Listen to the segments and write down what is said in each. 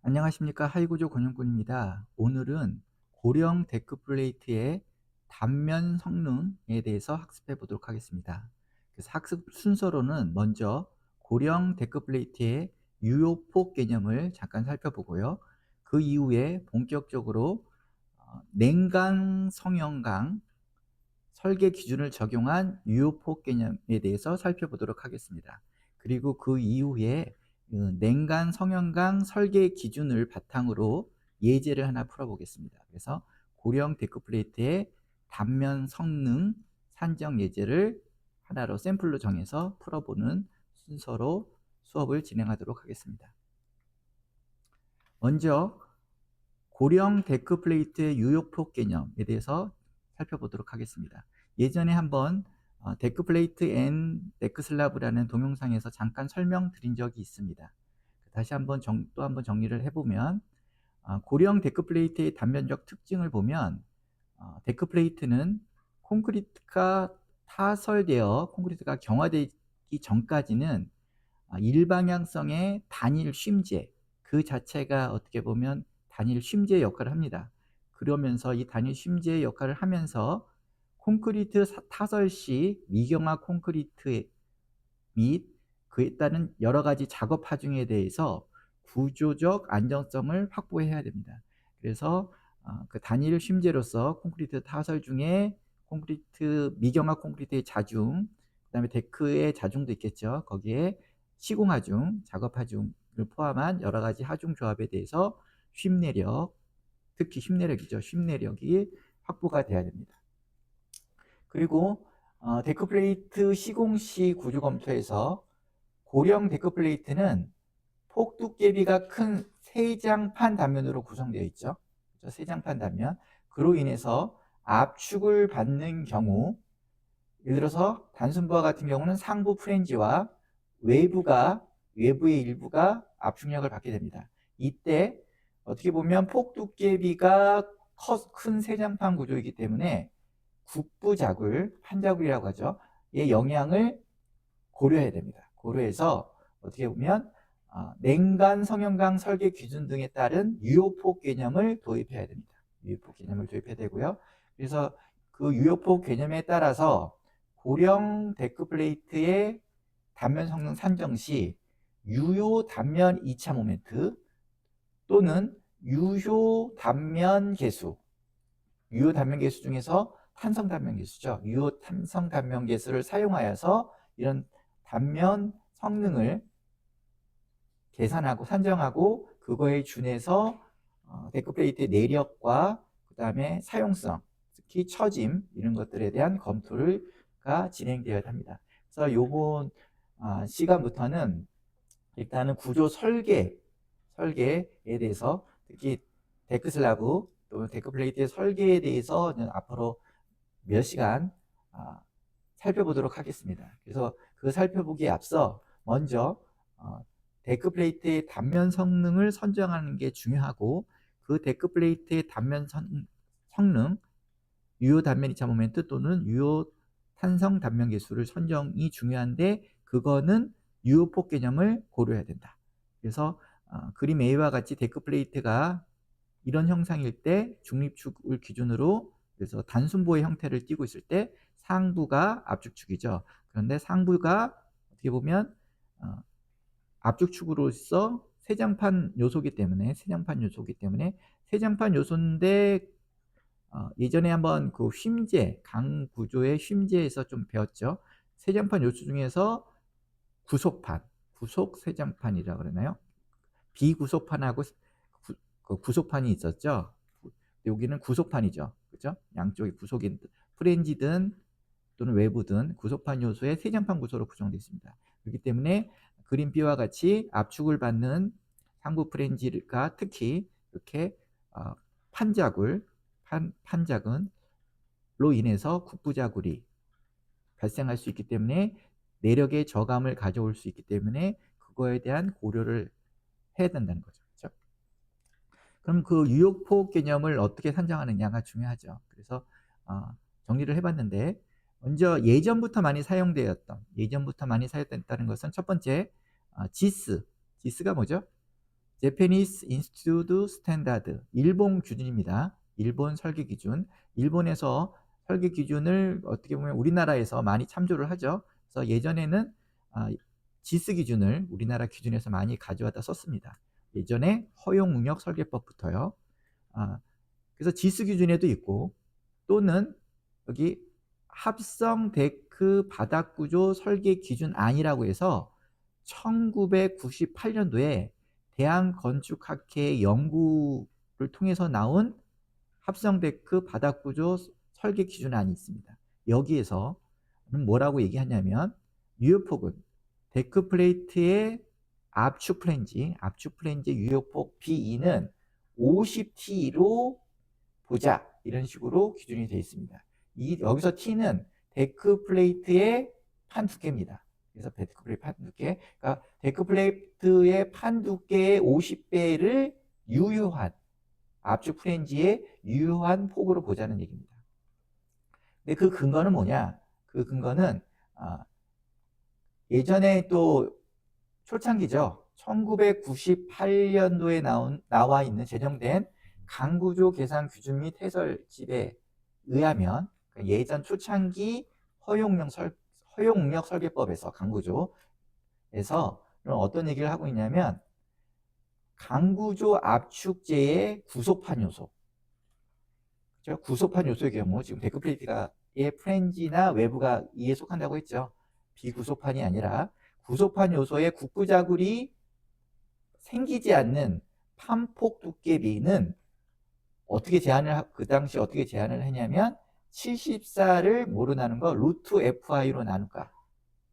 안녕하십니까. 하이구조 권영군입니다. 오늘은 고령 데크플레이트의 단면 성능에 대해서 학습해 보도록 하겠습니다. 그래서 학습 순서로는 먼저 고령 데크플레이트의 유효폭 개념을 잠깐 살펴보고요. 그 이후에 본격적으로 냉각 성형강 설계 기준을 적용한 유효폭 개념에 대해서 살펴보도록 하겠습니다. 그리고 그 이후에 냉간 성형강 설계 기준을 바탕으로 예제를 하나 풀어보겠습니다. 그래서 고령 데크플레이트의 단면 성능 산정 예제를 하나로 샘플로 정해서 풀어보는 순서로 수업을 진행하도록 하겠습니다. 먼저 고령 데크플레이트의 유효폭 개념에 대해서 살펴보도록 하겠습니다. 예전에 한번 데크플레이트 앤 데크슬라브라는 동영상에서 잠깐 설명드린 적이 있습니다. 다시 한번 또 한번 정리를 해보면 고령 데크플레이트의 단면적 특징을 보면 데크플레이트는 콘크리트가 타설되어 콘크리트가 경화되기 전까지는 일방향성의 단일 쉼재 그 자체가 어떻게 보면 단일 쉼재 역할을 합니다. 그러면서 이 단일 쉼재 역할을 하면서 콘크리트 타설 시 미경화 콘크리트 및 그에 따른 여러 가지 작업 하중에 대해서 구조적 안정성을 확보해야 됩니다. 그래서 그 단일 쉼재로서 콘크리트 타설 중에 콘크리트 미경화 콘크리트의 자중, 그다음에 데크의 자중도 있겠죠. 거기에 시공 하중, 작업 하중을 포함한 여러 가지 하중 조합에 대해서 쉼내력, 특히 쉼내력이죠. 쉼내력이 확보가 돼야 됩니다. 그리고 데크플레이트 시공 시 구조 검토에서 고령 데크플레이트는 폭 두께비가 큰 세장판 단면으로 구성되어 있죠. 세장판 단면. 그로 인해서 압축을 받는 경우, 예를 들어서 단순부와 같은 경우는 상부 프렌지와 외부의 일부가 압축력을 받게 됩니다. 이때 어떻게 보면 폭 두께비가 큰 세장판 구조이기 때문에 국부자굴, 판자굴이라고 하죠. 의 영향을 고려해야 됩니다. 고려해서 어떻게 보면 냉간 성형강 설계 기준 등에 따른 유효폭 개념을 도입해야 됩니다. 유효폭 개념을 도입해야 되고요. 그래서 그 유효폭 개념에 따라서 고령 데크플레이트의 단면 성능 산정 시 유효 단면 2차 모멘트 또는 유효 단면 계수 중에서 탄성 단면 계수죠. 유효 탄성 단면 계수를 사용하여서 이런 단면 성능을 계산하고 산정하고 그거에 준해서 데크플레이트의 내력과 그 다음에 사용성, 특히 처짐 이런 것들에 대한 검토가 진행되어야 합니다. 그래서 요번 시간부터는 일단은 구조 설계에 대해서 특히 데크슬라브 또 데크플레이트의 설계에 대해서 앞으로 몇 시간 살펴보도록 하겠습니다. 그래서 그 살펴보기에 앞서 먼저 데크플레이트의 단면 성능을 선정하는 게 중요하고 그 데크플레이트의 단면 성능 유효 단면 2차 모멘트 또는 유효 탄성 단면 계수를 선정이 중요한데 그거는 유효폭 개념을 고려해야 된다. 그래서 그림 A와 같이 데크플레이트가 이런 형상일 때 중립축을 기준으로 그래서 단순보의 형태를 띠고 있을 때 상부가 압축축이죠. 그런데 상부가 어떻게 보면 압축축으로서 세장판 요소기 때문에 세장판 요소인데 예전에 한번 그 쉼재 강 구조의 쉼재에서 좀 배웠죠. 세장판 요소 중에서 구속 세장판이라 그러나요? 비구속판하고 구속판이 있었죠. 여기는 구속판이죠. 그죠? 양쪽이 구속인 프렌지든 또는 외부든 구속판 요소의 세장판 구조로 구성되어 있습니다. 그렇기 때문에 그림 B와 같이 압축을 받는 상부 프렌지가 특히 이렇게 판자근로 인해서 국부자굴이 발생할 수 있기 때문에 내력의 저감을 가져올 수 있기 때문에 그거에 대한 고려를 해야 된다는 거죠. 그렇죠? 그럼 그 유효폭 개념을 어떻게 산정하느냐가 중요하죠. 그래서 정리를 해봤는데 먼저 예전부터 많이 사용되었다는 것은 첫 번째 지스가 뭐죠? Japanese Institute Standard, 일본 기준입니다. 일본 설계 기준. 일본에서 설계 기준을 어떻게 보면 우리나라에서 많이 참조를 하죠. 그래서 예전에는 지스 기준을 우리나라 기준에서 많이 가져와다 썼습니다. 예전에 허용 응력 설계법부터요. 그래서 지스 기준에도 있고, 또는 여기 합성 데크 바닥 구조 설계 기준 안이라고 해서 1998년도에 대한건축학회 연구를 통해서 나온 합성 데크 바닥 구조 설계 기준안이 있습니다. 여기에서 뭐라고 얘기하냐면, 유효폭은 데크 플레이트의 압축 플랜지 유효폭 B2는 50T로 보자, 이런 식으로 기준이 되어 있습니다. 여기서 T는 데크 플레이트의 판 두께입니다. 그래서 데크 플레이트 판 두께, 그러니까 데크 플레이트의 판 두께의 50배를 유효한 압축 플랜지의 유효한 폭으로 보자는 얘기입니다. 근데 그 근거는 뭐냐? 그 근거는 예전에 또 초창기죠. 1998년도에 나와 있는 제정된 강구조 계산 규준 및 해설집에 의하면, 예전 초창기 허용응력 설계법에서 강구조에서 어떤 얘기를 하고 있냐면, 강구조 압축재의 구속판 요소, 그렇죠? 구속판 요소의 경우 지금 데크 플레이트의 프렌지나 외부가 이에 속한다고 했죠. 비구속판이 아니라 구속판 요소의 국부자굴이 생기지 않는 판폭 두께비는 그 당시 어떻게 제한을 했냐면, 74를 뭐로 나눈 거? 루트 FI로 나눌까?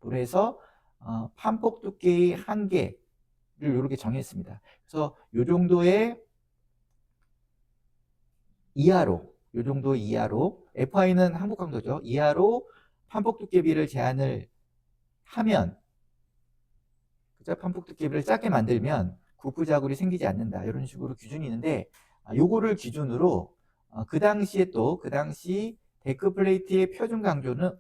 그래서 판폭 두께의 한계를 이렇게 정했습니다. 그래서 요 정도의 이하로, FI는 항복 강도죠. 이하로 판폭 두께비를 제한을 하면, 그죠? 판폭 두께비를 작게 만들면 국부자굴이 생기지 않는다, 이런 식으로 기준이 있는데, 요거를 기준으로 그 당시 데크 플레이트의 표준 강종은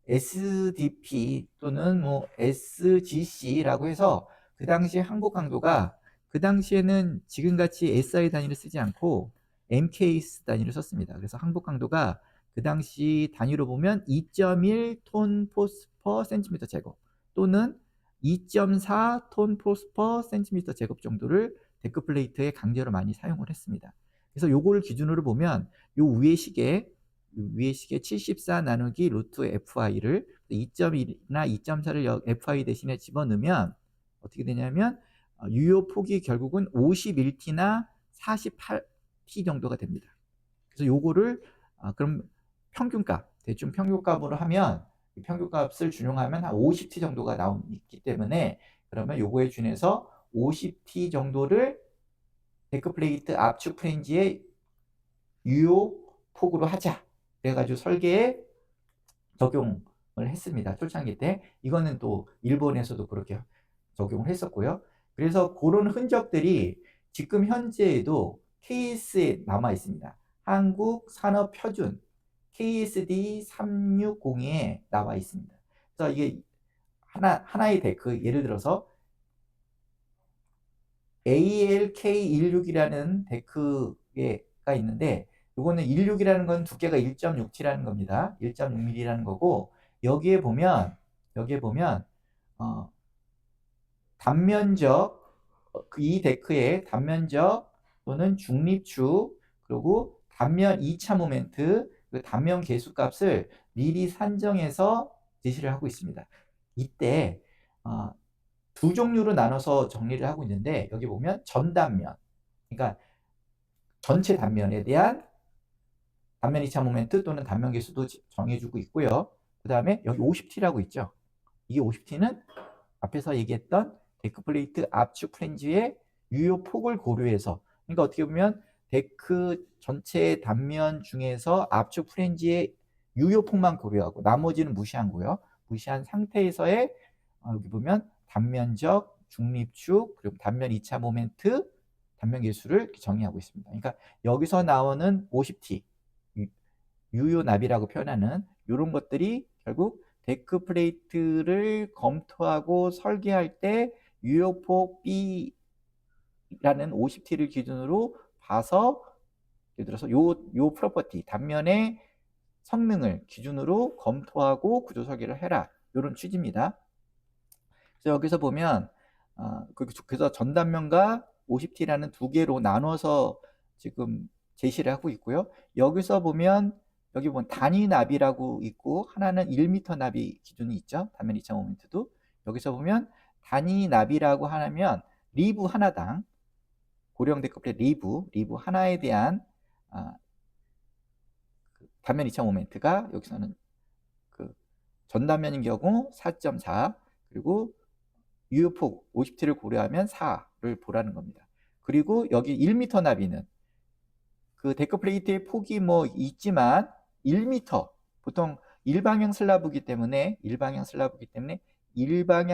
SDP 또는 뭐 SGC라고 해서, 그 당시 항복 강도가, 그 당시에는 지금같이 SI 단위를 쓰지 않고 MKS 단위를 썼습니다. 그래서 항복 강도가 그 당시 단위로 보면 2.1톤 포스 퍼 센티미터 제곱 또는 2.4톤 포스 퍼 센티미터 제곱 정도를 데크 플레이트의 강제로 많이 사용을 했습니다. 그래서 요거를 기준으로 보면, 요 위에 시계 74 나누기 루트 FI를 2.1이나 2.4를 FI 대신에 집어넣으면 어떻게 되냐면, 유효 폭이 결국은 51T나 48T 정도가 됩니다. 그래서 요거를 그럼 대충 평균값으로 하면, 평균값을 준용하면 한 50T 정도가 나오기 때문에, 그러면 요거에 준해서 50T 정도를 데크 플레이트 압축 프렌지의 유효 폭으로 하자, 그래가지고 설계에 적용을 했습니다. 초창기 때. 이거는 또 일본에서도 그렇게 적용을 했었고요. 그래서 그런 흔적들이 지금 현재에도 KS에 남아 있습니다. 한국산업표준 KSD 360에 나와 있습니다. 그래서 이게 하나의 데크, 예를 들어서 ALK16이라는 데크가 있는데, 이거는 16이라는 건 두께가 1.67라는 겁니다. 1.6mm라는 거고, 여기에 보면 단면적, 이 데크의 단면적 또는 중립축, 그리고 단면 2차 모멘트, 단면 계수값을 미리 산정해서 제시를 하고 있습니다. 이때 두 종류로 나눠서 정리를 하고 있는데, 여기 보면 전단면, 그러니까 전체 단면에 대한 단면 2차 모멘트 또는 단면 계수도 정해주고 있고요. 그 다음에 여기 50T라고 있죠. 이게 50T는 앞에서 얘기했던 데크 플레이트 압축 프렌지의 유효 폭을 고려해서, 그러니까 어떻게 보면 데크 전체 단면 중에서 압축 프렌지의 유효 폭만 고려하고 나머지는 무시한 상태에서의, 여기 보면 단면적, 중립축, 그리고 단면 2차 모멘트, 단면 계수를 정의하고 있습니다. 그러니까 여기서 나오는 50T, 유효 납이라고 표현하는 이런 것들이 결국 데크 플레이트를 검토하고 설계할 때 유효폭 B라는 50T를 기준으로 봐서 예를 들어서 요 프로퍼티 단면의 성능을 기준으로 검토하고 구조 설계를 해라. 이런 취지입니다. 그래서 여기서 보면 그래서 전단면과 50T라는 두 개로 나눠서 지금 제시를 하고 있고요. 여기서 보면 여기 보면 단위 나비라고 있고 하나는 1m 나비 기준이 있죠. 단면 2.5m도 여기서 보면 단위 나비라고 하면 리브 하나당 고령 데커플레이트 리브 하나에 대한 단면 2.5m가 여기서는 그 전단면인 경우 4.4 그리고 유효폭 50T를 고려하면 4를 보라는 겁니다. 그리고 여기 1m 나비는 그 데크플레이트의 폭이 뭐 있지만 1m 보통 일방향 슬라브이기 때문에 일방향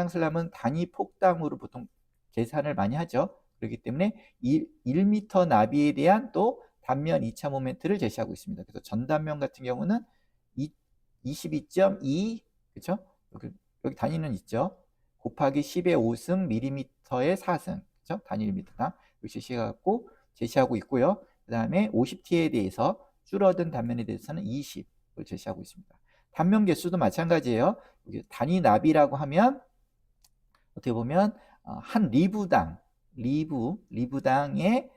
슬라브는 단위 폭당으로 보통 계산을 많이 하죠. 그렇기 때문에 1m 나비에 대한 또 단면 2차 모멘트를 제시하고 있습니다. 그래서 전단면 같은 경우는 22.2 그렇죠? 여기 단위는 있죠. 곱하기 10의 5승 밀리미터의 4승 그렇죠? 단위 밀리미터당 제시하고 있고요. 그 다음에 50T에 대해서 줄어든 단면에 대해서는 20을 제시하고 있습니다. 단면 개수도 마찬가지예요. 단위 나비라고 하면 어떻게 보면 한 리브당에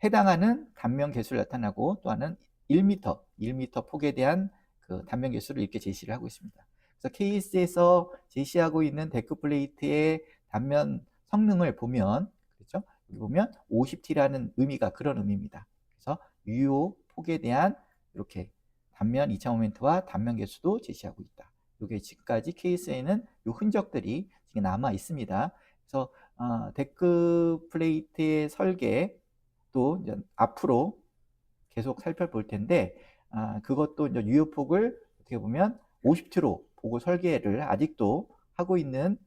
해당하는 단면 개수를 나타나고 또 하나는 1m 폭에 대한 그 단면 개수를 이렇게 제시를 하고 있습니다. 그래서 케이스에서 제시하고 있는 데크플레이트의 단면 성능을 보면 그렇죠? 여기 보면 50T라는 의미가 그런 의미입니다. 그래서 유효 폭에 대한 이렇게 단면 2차 모멘트와 단면 개수도 제시하고 있다. 이게 지금까지 케이스에는 이 흔적들이 지금 남아 있습니다. 그래서 데크플레이트의 설계 또 이제 앞으로 계속 살펴볼 텐데 그것도 이제 유효폭을 어떻게 보면 50T로 보고 설계를 아직도 하고 있는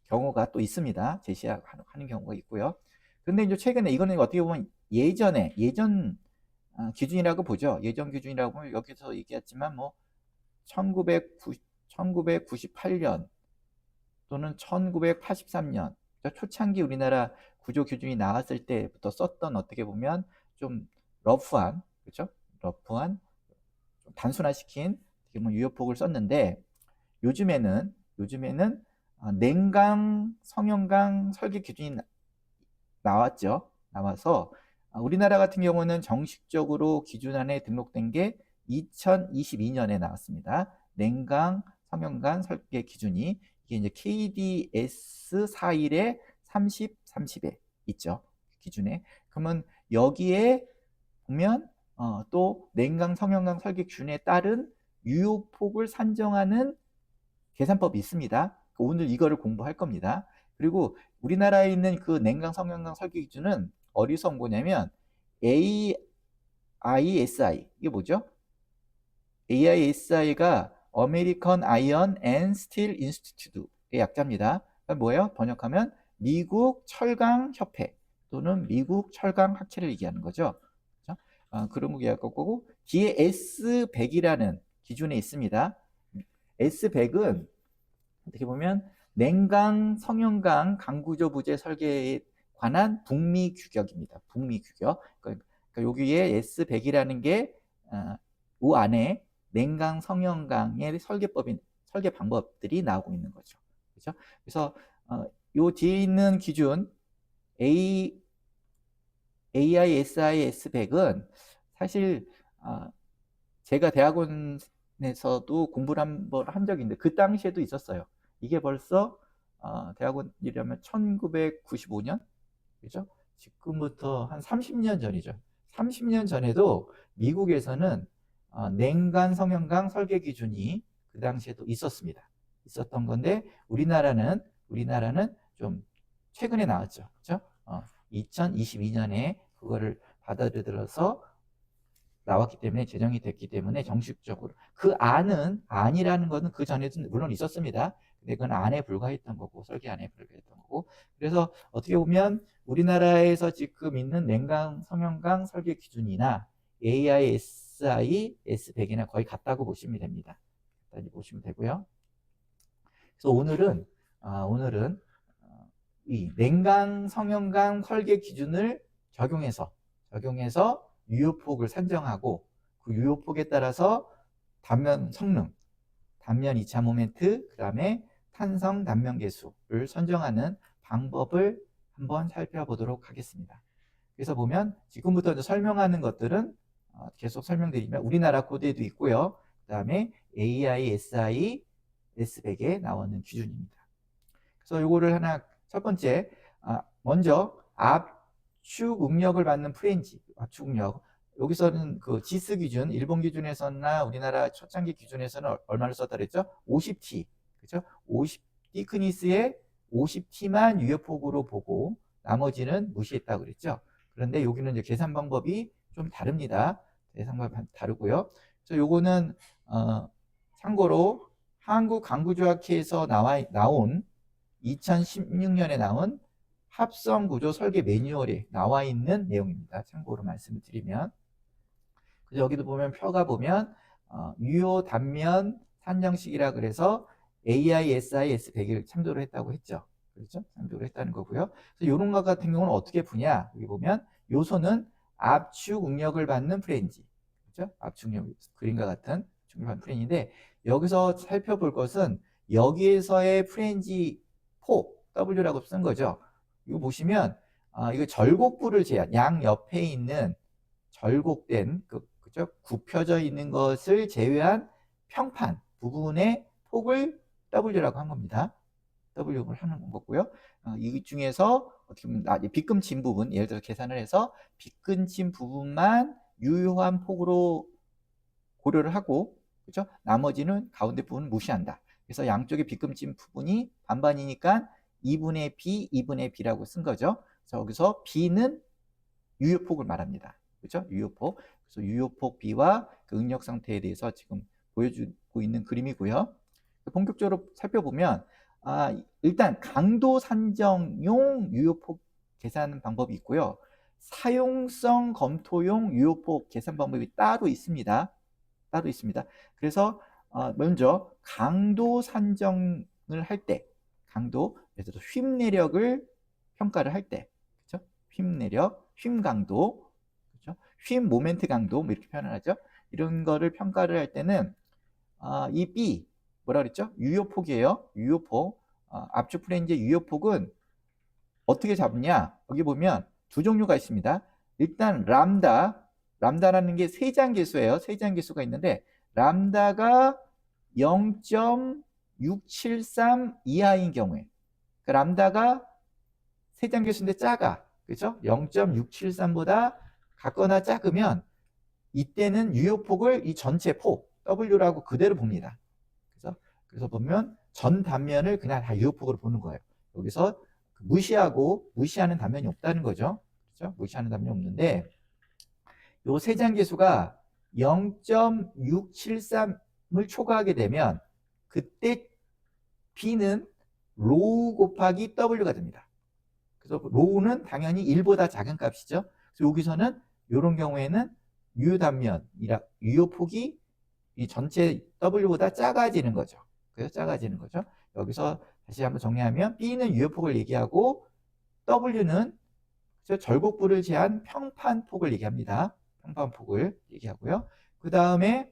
경우가 또 있습니다. 제시하는 경우가 있고요. 근데 이제 최근에 이거는 어떻게 보면 예전 기준이라고 보죠. 예전 기준이라고 하면 여기서 얘기했지만 뭐 1998년 또는 1983년 초창기 우리나라 구조 기준이 나왔을 때부터 썼던 어떻게 보면 좀 러프한 그렇죠? 러프한 좀 단순화시킨 유효폭을 썼는데 요즘에는 냉강 성형강 설계 기준이 나와서 우리나라 같은 경우는 정식적으로 기준 안에 등록된 게 2022년에 나왔습니다. 냉강 성형강 설계 기준이 이게 이제 KDS 41에 30, 30에 있죠. 기준에. 그러면 여기에 보면 또 냉강 성형강 설계 기준에 따른 유효폭을 산정하는 계산법이 있습니다. 오늘 이거를 공부할 겁니다. 그리고 우리나라에 있는 그 냉강 성형강 설계 기준은 어디서 온 거냐면 AISI 이게 뭐죠? AISI가 American Iron and Steel Institute의 약자입니다. 뭐예요? 번역하면 미국 철강 협회 또는 미국 철강 학회를 얘기하는 거죠. 그렇죠? 그런 거 얘기할 거고 뒤에 S100이라는 기준에 있습니다. S100은 어떻게 보면 냉강, 성형강, 강구조 부재 설계에 관한 북미 규격입니다. 북미 규격. 그러니까 여기에 S100이라는 게 이 안에 냉강, 성형강의 설계 방법들이 나오고 있는 거죠. 그렇죠? 그래서 요 뒤에 있는 기준 AISI S100은 사실 제가 대학원에서도 공부를 한번 한 적이 있는데 그 당시에도 있었어요. 이게 벌써 대학원이라면 1995년 그죠? 지금부터 한 30년 전이죠. 30년 전에도 미국에서는 냉간 성형강 설계 기준이 그 당시에도 있었던 건데 우리나라는 좀 최근에 나왔죠. 그죠? 2022년에 그거를 받아들여서 나왔기 때문에 제정이 됐기 때문에 정식적으로 그 안이라는 것은 그 전에도 물론 있었습니다. 근데 그건 안에 불과했던 거고 설계 안에 불과했던 거고 그래서 어떻게 보면 우리나라에서 지금 있는 냉강 성형강 설계 기준이나 AISI S100이나 거의 같다고 보시면 됩니다. 보시면 되고요. 그래서 오늘은 오늘은 이 냉각 성형강 설계 기준을 적용해서 유효폭을 산정하고 그 유효폭에 따라서 단면 성능, 단면 2차 모멘트, 그 다음에 탄성 단면 계수를 선정하는 방법을 한번 살펴보도록 하겠습니다. 그래서 보면 지금부터 이제 설명하는 것들은 계속 설명드리면 우리나라 코드에도 있고요. 그 다음에 AISI S100에 나오는 기준입니다. 그래서 요거를 하나 첫 번째 먼저 압축 응력을 받는 프렌지 압축 응력 여기서는 그 지스 기준 일본 기준에서나 우리나라 초창기 기준에서는 얼마를 썼다 그랬죠? 50T 그죠? 50 티크니스의 50T만 유효폭으로 보고 나머지는 무시했다 그랬죠? 그런데 여기는 이제 계산 방법이 좀 다릅니다. 계산 방법이 다르고요. 그래서 요거는 참고로 한국강구조학회에서 나온 2016년에 나온 합성 구조 설계 매뉴얼에 나와 있는 내용입니다. 참고로 말씀을 드리면. 그래서 여기도 보면 표가 보면 유효 단면 산정식이라 그래서 AISI S100을 참조를 했다고 했죠. 그렇죠? 참조를 했다는 거고요. 그래서 이런 것 같은 경우는 어떻게 푸냐? 여기 보면 요소는 압축 응력을 받는 프렌지. 그렇죠? 압축 응력 그림과 같은 압축 응력을 받는 프렌인데 여기서 살펴볼 것은 여기에서의 프렌지 폭 W라고 쓴 거죠. 이거 보시면 이거 절곡부를 제한 양 옆에 있는 절곡된 그죠? 굽혀져 있는 것을 제외한 평판 부분의 폭을 W라고 한 겁니다. W를 하는 거고요. 이 중에서 어떻게 보면 빗금친 부분, 예를 들어 계산을 해서 빗금친 부분만 유효한 폭으로 고려를 하고, 그렇죠? 나머지는 가운데 부분을 무시한다. 그래서 양쪽의 빗금친 부분이 반반이니까 2분의 B, 2분의 B라고 쓴 거죠. 그래서 여기서 B는 유효폭을 말합니다. 그렇죠? 유효폭. 그래서 유효폭 B와 그 응력 상태에 대해서 지금 보여주고 있는 그림이고요. 본격적으로 살펴보면 일단 강도 산정용 유효폭 계산 방법이 있고요. 사용성 검토용 유효폭 계산 방법이 따로 있습니다. 그래서 먼저 강도 산정을 할 때, 강도, 예를 들어서 휨 내력을 평가를 할 때, 그렇죠? 휨 내력, 휨 강도, 그렇죠? 휨 모멘트 강도, 뭐 이렇게 표현을 하죠. 이런 거를 평가를 할 때는 이 B 뭐라 그랬죠? 유효폭이에요. 유효폭. 압축 프렌즈의 유효폭은 어떻게 잡냐? 여기 보면 두 종류가 있습니다. 일단 람다라는 게 세장계수예요. 세장계수가 있는데 람다가 0.673 이하인 경우에 그 람다가 세장계수인데 작아. 그죠? 0.673보다 같거나 작으면 이때는 유효폭을 이 전체 폭 W라고 그대로 봅니다. 그래서 보면 전 단면을 그냥 다 유효폭으로 보는 거예요. 여기서 무시하는 단면이 없다는 거죠. 그렇죠? 무시하는 단면이 없는데 요 세장계수가 0.673을 초과하게 되면 그때 B는 로우 곱하기 W가 됩니다. 그래서 로우는 당연히 1보다 작은 값이죠. 그래서 여기서는 이런 경우에는 유효폭이 이 전체 W보다 작아지는 거죠. 그래서 작아지는 거죠. 여기서 다시 한번 정리하면 B는 유효폭을 얘기하고 W는 절곡부를 제한 평판폭을 얘기합니다. 평판폭을 얘기하고요. 그 다음에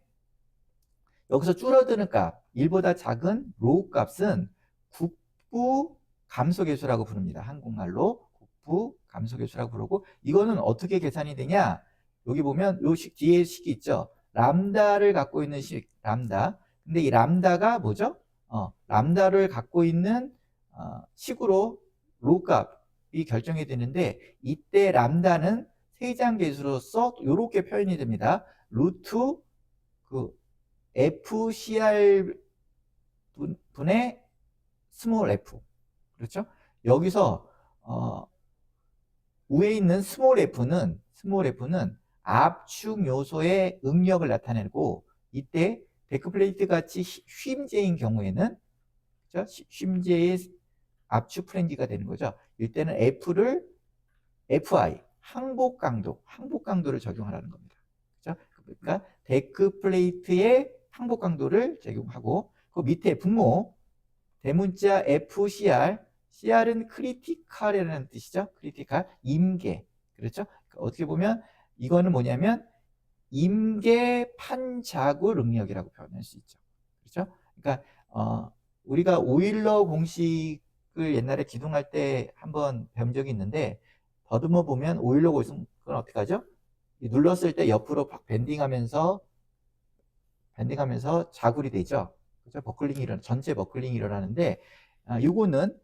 여기서 줄어드는 값, 1보다 작은 로우 값은 국부 감소계수라고 부릅니다. 한국말로 국부 감소계수라고 부르고 이거는 어떻게 계산이 되냐? 여기 보면 요 뒤에 식이 있죠. 람다를 갖고 있는 식, 람다. 근데 이 람다가 뭐죠? 람다를 갖고 있는 식으로 로우 값이 결정이 되는데 이때 람다는 세장계수로서 이렇게 표현이 됩니다. 루트 그 FCR 분의 스몰 f. 그렇죠? 여기서 위에 있는 스몰 f는 압축 요소의 응력을 나타내고 이때 데크플레이트 같이 쉼제인 경우에는 그렇죠? 쉼제의 압축 프렌지가 되는 거죠. 이때는 F를 FI 항복 강도를 적용하라는 겁니다. 그렇죠? 그러니까 데크플레이트의 항복 강도를 적용하고 그 밑에 분모 대문자 FCR, CR은 크리티컬이라는 뜻이죠. 크리티컬, 임계. 그렇죠? 어떻게 보면 이거는 뭐냐면 임계 판자구 능력이라고 표현할 수 있죠. 그렇죠? 그러니까 우리가 오일러 공식을 옛날에 기둥할 때 한번 배운 적이 있는데, 더듬어 보면 오일러 공식은 어떻게 하죠? 눌렀을 때 옆으로 밴딩하면서 자굴이 되죠. 그죠? 전체 버클링이 일어나는데, 요거는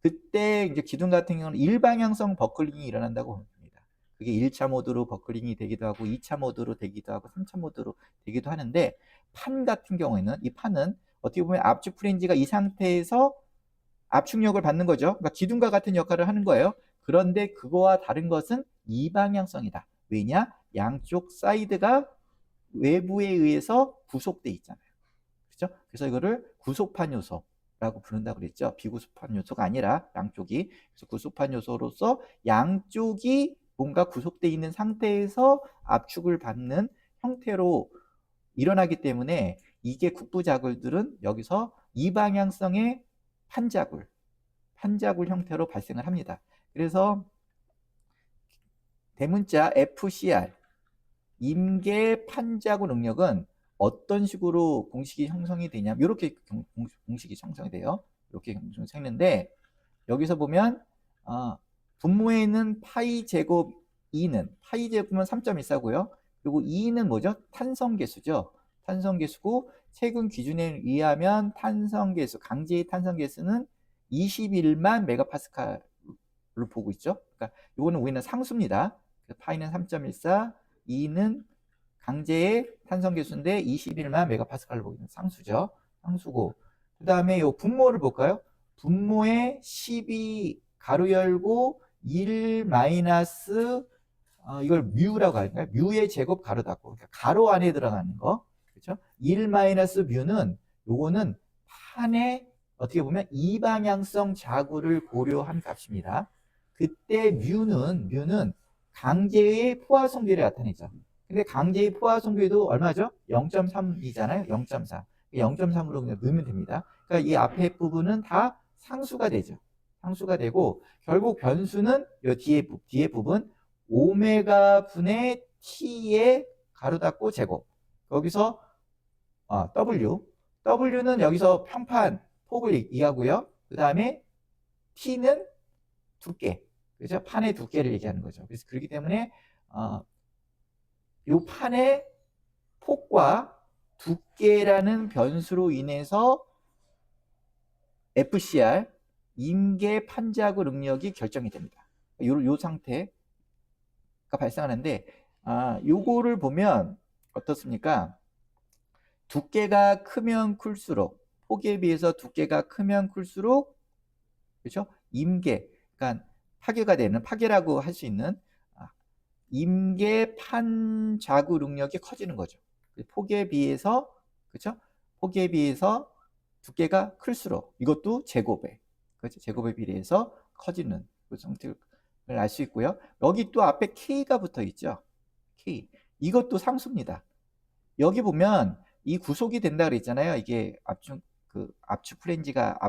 그때 이제 기둥 같은 경우는 일방향성 버클링이 일어난다고 봅니다. 그게 1차 모드로 버클링이 되기도 하고 2차 모드로 되기도 하고 3차 모드로 되기도 하는데, 판 같은 경우에는 이 판은 어떻게 보면 압축 프렌지가 이 상태에서 압축력을 받는 거죠. 그러니까 기둥과 같은 역할을 하는 거예요. 그런데 그거와 다른 것은 이방향성이다. 왜냐? 양쪽 사이드가 외부에 의해서 구속돼 있잖아요. 그렇죠? 그래서 이거를 구속판 요소라고 부른다고 그랬죠. 비구속판 요소가 아니라 양쪽이. 그래서 구속판 요소로서 양쪽이 뭔가 구속돼 있는 상태에서 압축을 받는 형태로 일어나기 때문에 이게 국부자굴들은 여기서 이방향성의 판자굴 형태로 발생을 합니다. 그래서 대문자 FCR, 임계 판자구 능력은 어떤 식으로 공식이 형성이 되냐면 이렇게 공식이 형성이 돼요. 이렇게 형성되는데, 여기서 보면 분모에 있는 파이 제곱 2는 파이 제곱은 3.14고요. 그리고 2는 뭐죠? 탄성계수죠. 탄성계수고, 최근 기준에 의하면 탄성계수, 강제의 탄성계수는 21만 메가파스칼로 보고 있죠. 그러니까 이거는 우리는 상수입니다. 파이는 3.14, 2는 강제의 탄성계수인데 21만 메가파스칼로 보이는 상수죠. 상수고, 그 다음에 요 분모를 볼까요? 분모에 12 가로 열고 1 마이너스 이걸 뮤라고 할까요? 뮤의 제곱 가로 닫고, 그러니까 가로 안에 들어가는 거. 그렇죠? 1 마이너스 뮤는 요거는 판의 어떻게 보면 이방향성 자구를 고려한 값입니다. 그때 뮤는 강제의 포화성비를 나타내죠. 근데 강제의 포화성비도 얼마죠? 0.3이잖아요. 0.4. 0.3으로 그냥 넣으면 됩니다. 그러니까 이 앞에 부분은 다 상수가 되죠. 상수가 되고, 결국 변수는 이 뒤에 부분 오메가 분의 t의 가로 닫고 제곱. 여기서 W는 여기서 평판 폭을 얘기하고요. 그 다음에 t는 두께. 그죠? 판의 두께를 얘기하는 거죠. 그래서 그렇기 때문에 이 판의 폭과 두께라는 변수로 인해서 FCR 임계 판자구 능력이 결정이 됩니다. 요 상태가 발생하는데, 요거를 보면 어떻습니까? 두께가 크면 클수록, 폭에 비해서 두께가 크면 클수록, 그렇죠? 임계, 그러니까 파괴라고 할 수 있는 임계 판자구 능력이 커지는 거죠. 폭에 비해서, 그렇죠? 폭에 비해서 두께가 클수록, 이것도 제곱에, 그렇죠? 제곱에 비례해서 커지는 그 상태를 알 수 있고요. 여기 또 앞에 K가 붙어 있죠. K. 이것도 상수입니다. 여기 보면 이 구속이 된다 그랬잖아요. 이게 압축 프렌지가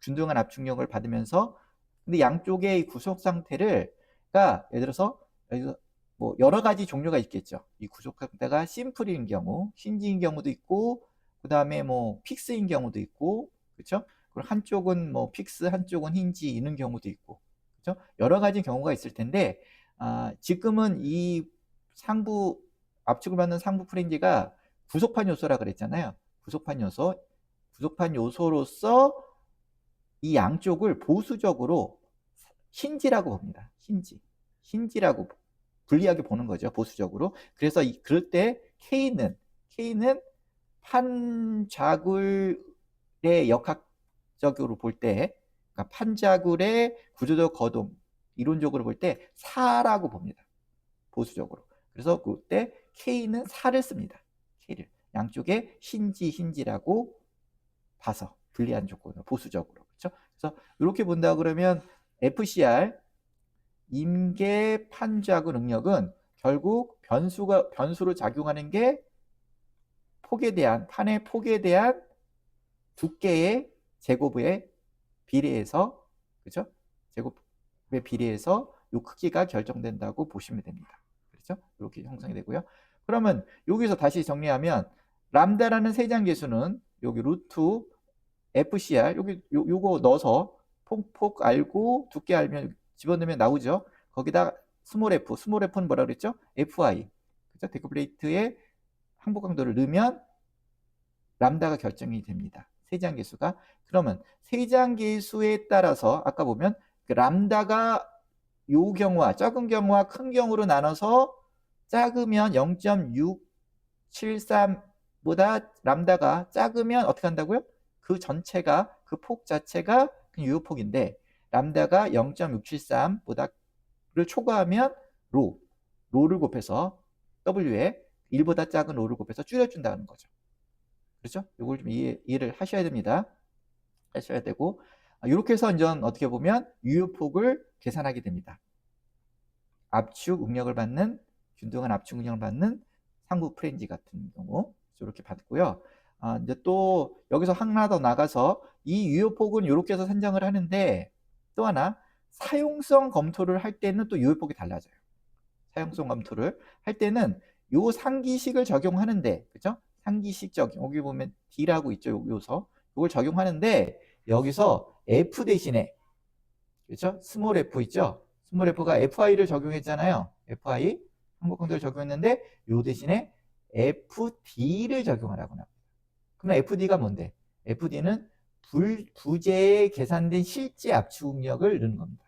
균등한 압축력을 받으면서, 근데 양쪽의 이 구속 상태를, 그러니까 예를 들어서 뭐 여러 가지 종류가 있겠죠. 이 구속 상태가 심플인 경우, 힌지인 경우도 있고, 그 다음에 뭐 픽스인 경우도 있고, 그렇죠? 그리고 한쪽은 뭐 픽스, 한쪽은 힌지 이런 경우도 있고, 그렇죠? 여러 가지 경우가 있을 텐데, 지금은 이 압축을 받는 상부 프렌지가 구속판 요소라 그랬잖아요. 구속판 요소로서 이 양쪽을 보수적으로 힌지라고 봅니다. 힌지라고 불리하게 보는 거죠. 보수적으로. 그래서 그럴 때 K는 판자굴의 역학적으로 볼 때, 그러니까 판자굴의 구조적 거동, 이론적으로 볼 때 4라고 봅니다. 보수적으로. 그래서 그때 K는 4를 씁니다. K를. 양쪽에 힌지라고 봐서 불리한 조건으로, 보수적으로. 그렇죠? 그래서 이렇게 본다 그러면 FCR 임계 판자구 능력은 결국 변수로 작용하는 게 판의 폭에 대한 두께의 제곱에 비례해서, 그죠? 제곱에 비례해서 요 크기가 결정된다고 보시면 됩니다. 그렇죠? 이렇게 형성이 되고요. 그러면 여기서 다시 정리하면 람다라는 세제한계수는 여기 루트 FCR 요거 넣어서 폭 알고 두께 알면 집어넣으면 나오죠. 거기다 스몰 f는 뭐라 그랬죠? FI. 그죠? 데크플레이트의 항복 강도를 넣으면 람다가 결정이 됩니다. 세제한계수가. 그러면 세제한계수에 따라서 아까 보면 그 람다가 요 경우와 적은 경우와 큰 경우로 나눠서 작으면 0.673보다 람다가 작으면 어떻게 한다고요? 그 전체가 그 폭 자체가 유효폭인데 람다가 0.673보다를 초과하면 로를 곱해서 W에 1보다 작은 로를 곱해서 줄여준다는 거죠. 그렇죠? 이걸 좀 이해를 하셔야 됩니다. 하셔야 되고 이렇게 해서 이제 어떻게 보면 유효폭을 계산하게 됩니다. 압축 응력을 받는 균등한 압축 응력을 받는 상부 프렌지 같은 경우 이렇게 받고요. 이제 또 여기서 하나 더 나가서 이 유효폭은 이렇게 해서 산정을 하는데 또 하나 사용성 검토를 할 때는 또 유효폭이 달라져요. 사용성 검토를 할 때는 요 상기식을 적용하는데, 그죠? 상기식 적용. 여기 보면 D라고 있죠. 요서. 이걸 적용하는데 여기서 F 대신에, 그죠? 스몰 f 있죠? 스몰 f가 FI를 적용했잖아요. FI 항복 강도를 적용했는데 요 대신에 FD를 적용하라고 합니다. 그럼 FD가 뭔데? FD는 부재에 계산된 실제 압축 응력을 넣는 겁니다.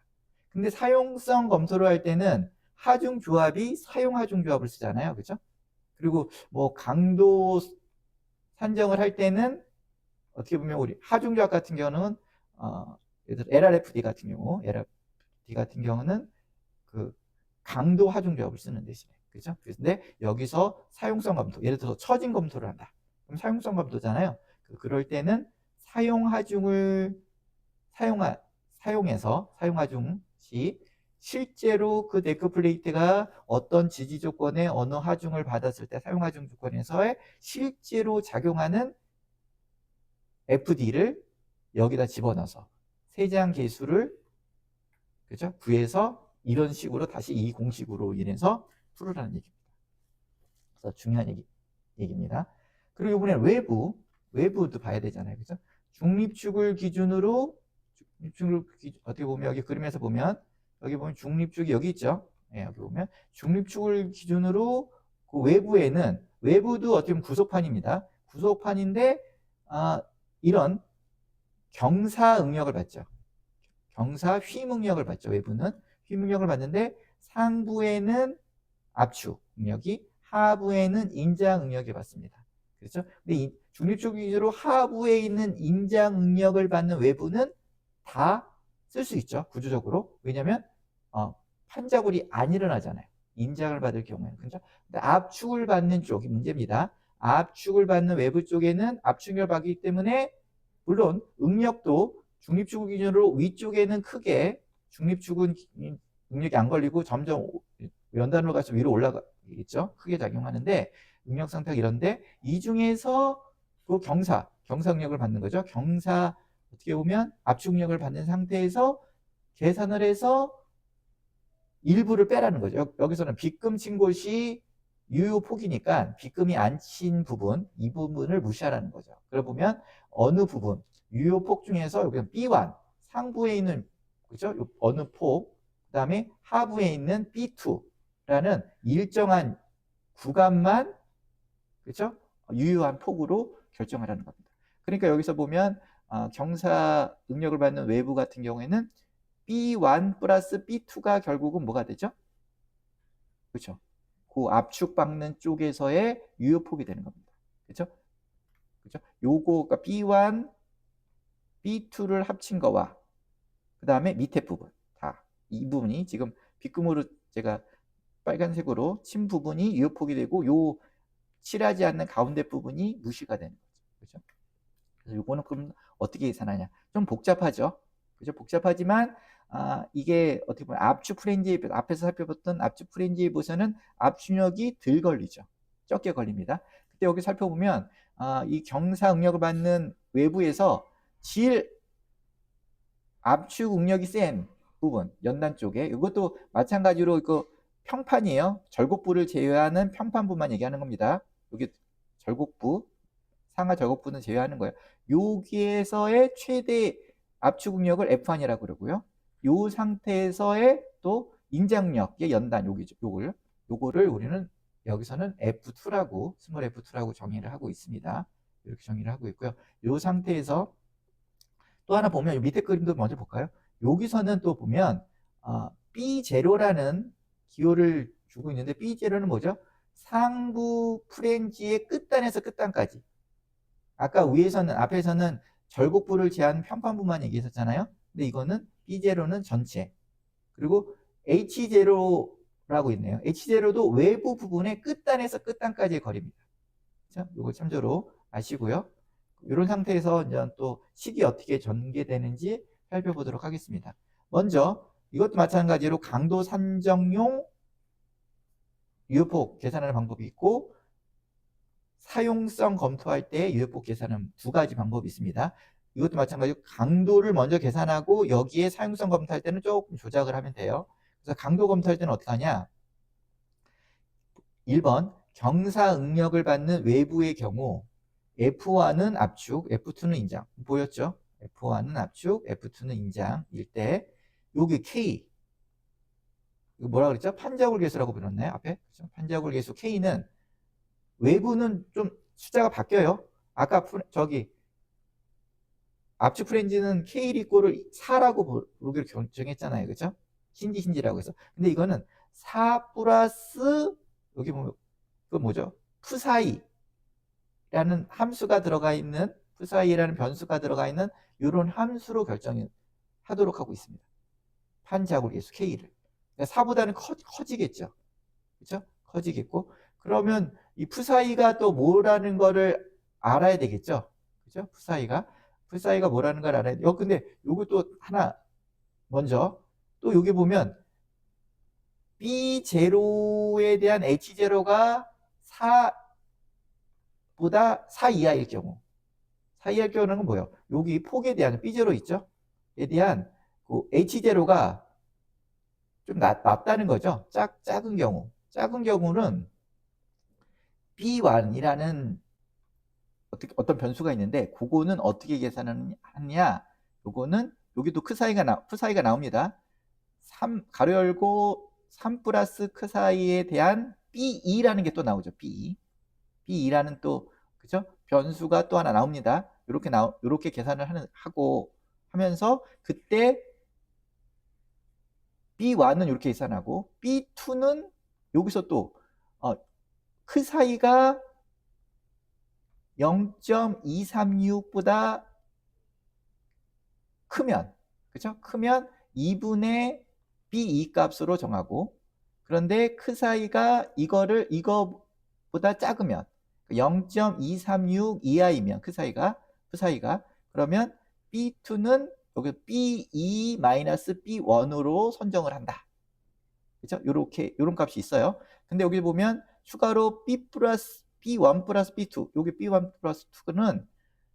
근데 사용성 검토를 할 때는 하중 조합이 사용 하중 조합을 쓰잖아요. 그죠? 그리고 뭐 강도 산정을 할 때는 어떻게 보면 우리 하중 조합 같은 경우는 예를 들어 LRFD 같은 경우는 그 강도 하중 조합을 쓰는 대신에, 그죠? 근데 여기서 사용성 검토, 예를 들어서 처진 검토를 한다. 그럼 사용성 검토잖아요. 그럴 때는 사용 하중을 사용해서 사용 하중 시 실제로 그 데크 플레이트가 어떤 지지 조건에 어느 하중을 받았을 때 사용 하중 조건에서의 실제로 작용하는 FD를 여기다 집어넣어서 세제한 계수를, 그죠? 구해서 이런 식으로 다시 이 공식으로 인해서 풀으라는 얘기입니다. 그래서 중요한 얘기입니다. 그리고 이번에 외부도 봐야 되잖아요. 그죠? 중립축을 기준으로 어떻게 보면 여기 그림에서 보면 여기 보면 중립축이 여기 있죠. 네, 여기 보면 중립축을 기준으로 그 외부도 어떻게 보면 구속판입니다. 구속판인데 이런 경사 응력을 받죠. 경사 휘임 응력을 받죠. 외부는 휘임 응력을 받는데 상부에는 압축 응력이, 하부에는 인장 응력이 받습니다. 그렇죠? 근데 이 중립축 기준으로 하부에 있는 인장 응력을 받는 외부는 다 쓸 수 있죠. 구조적으로. 왜냐하면 판자골이 안 일어나잖아요. 인장을 받을 경우에는. 그렇죠? 근데 압축을 받는 쪽이 문제입니다. 압축을 받는 외부 쪽에는 압축을 받기 때문에 물론 응력도 중립축을 기준으로 위쪽에는 크게 중립축은 응력이 안 걸리고 점점 연단으로 가서 위로 올라가겠죠. 크게 작용하는데 응력 상태가 이런데 이 중에서 그 경사 응력을 받는 거죠. 경사 어떻게 보면 압축 응력을 받는 상태에서 계산을 해서 일부를 빼라는 거죠. 여기서는 빗금 친 곳이 유효 폭이니까 빗금이 안 친 부분, 이 부분을 무시하라는 거죠. 그러고 보면 어느 부분, 유효 폭 중에서 여기는 B1, 상부에 있는, 그죠? 어느 폭, 그 다음에 하부에 있는 B2라는 일정한 구간만, 그죠? 유효한 폭으로 결정하라는 겁니다. 그러니까 여기서 보면 경사 응력을 받는 외부 같은 경우에는 B1 플러스 B2가 결국은 뭐가 되죠? 그렇죠? 그 압축 받는 쪽에서의 유효폭이 되는 겁니다. 그렇죠? 그렇죠? 요거 그러니까 B1, B2를 합친 거와 그 다음에 밑에 부분 다 이 부분이 지금 빗금으로 제가 빨간색으로 친 부분이 유효폭이 되고 요 칠하지 않는 가운데 부분이 무시가 되는 거죠. 그렇죠? 그래서 요거는 그럼 어떻게 계산하냐? 좀 복잡하죠. 그죠? 복잡하지만 이게 어떻게 보면 압축 프렌즈에 앞에서 살펴봤던 압축 프렌즈에 보서는 압축력이 덜 걸리죠. 적게 걸립니다. 그때 여기 살펴보면 이 경사 응력을 받는 외부에서 질 압축 응력이 센 부분, 연단 쪽에 이것도 마찬가지로 그 평판이에요. 절곡부를 제외하는 평판부만 얘기하는 겁니다. 여기 절곡부, 상하 절곡부는 제외하는 거예요. 여기에서의 최대 압축 응력을 F1이라고 그러고요. 요 상태에서의 또 인장력의 연단, 요거를 우리는 여기서는 F2라고, 스몰 F2라고 정의를 하고 있습니다. 이렇게 정의를 하고 있고요. 요 상태에서 또 하나 보면 밑에 그림도 먼저 볼까요? 여기서는 또 보면 B0라는 기호를 주고 있는데 B0는 뭐죠? 상부 프렌지의 끝단에서 끝단까지. 아까 앞에서는 절곡부를 제한 평판부만 얘기했었잖아요. 근데 이거는 B0는 전체. 그리고 H0라고 있네요. H0도 외부 부분의 끝단에서 끝단까지의 거리입니다. 그렇죠? 이거 참조로 아시고요. 이런 상태에서 이제 또 식이 어떻게 전개되는지 살펴보도록 하겠습니다. 먼저 이것도 마찬가지로 강도 산정용 유효폭 계산하는 방법이 있고 사용성 검토할 때 유효폭 계산은 두 가지 방법이 있습니다. 이것도 마찬가지로 강도를 먼저 계산하고 여기에 사용성 검토할 때는 조금 조작을 하면 돼요. 그래서 강도 검토할 때는 어떻게 하냐? 1번 경사 응력을 받는 외부의 경우 F1은 압축, F2는 인장. 보였죠? F1은 압축, F2는 인장일 때 여기 K 이거 뭐라 그랬죠? 판자골 계수라고 불렀나요? 앞에? 그렇죠? 판자골 계수 K는 외부는 좀 숫자가 바뀌어요. 아까 저기 압축 프렌즈는 K 이꼴을 4라고 부르기로 결정했잖아요. 그렇죠? 신지라고 해서. 근데 이거는 4 플러스 여기 보면 그 뭐죠? 푸사이라는 함수가 들어가 있는 푸사이라는 변수가 들어가 있는 이런 함수로 결정하도록 하고 있습니다. 판자골 계수 K를. 그러니까 4보다는 커지겠죠. 그렇죠? 커지겠고 그러면 이 푸사이가 또 뭐라는 거를 알아야 되겠죠. 그렇죠? 푸사이가 뭐라는 걸 알아야 돼요. 근데 요것도 하나 먼저 또 여기 보면 B0에 대한 H0가 4보다 4 이하일 경우 4 이하일 경우는 뭐예요? 여기 폭에 대한 B0 있죠? 에 대한 그 H0가 좀 낮다는 거죠. 작은 경우는 B1이라는 어떤 변수가 있는데 그거는 어떻게 계산하느냐? 요거는 여기도 푸사이가 나옵니다. 3 가로 열고 3 플러스 크 사이에 대한 B2라는 게 또 나오죠. B2라는 또 그죠? 변수가 또 하나 나옵니다. 이렇게 계산을 하면서 그때 B1은 이렇게 계산하고 B2는 여기서 또 크 사이가 0.236보다 크면 그죠? 크면 2분의 B2 값으로 정하고 그런데 크 사이가 이거보다 작으면 0.236 이하이면 크 사이가 그러면 B2는 여기 B2-B1으로 선정을 한다. 그죠? 요런 값이 있어요. 근데 여기 보면 추가로 B1 플러스 B2 여기 B1 플러스 2는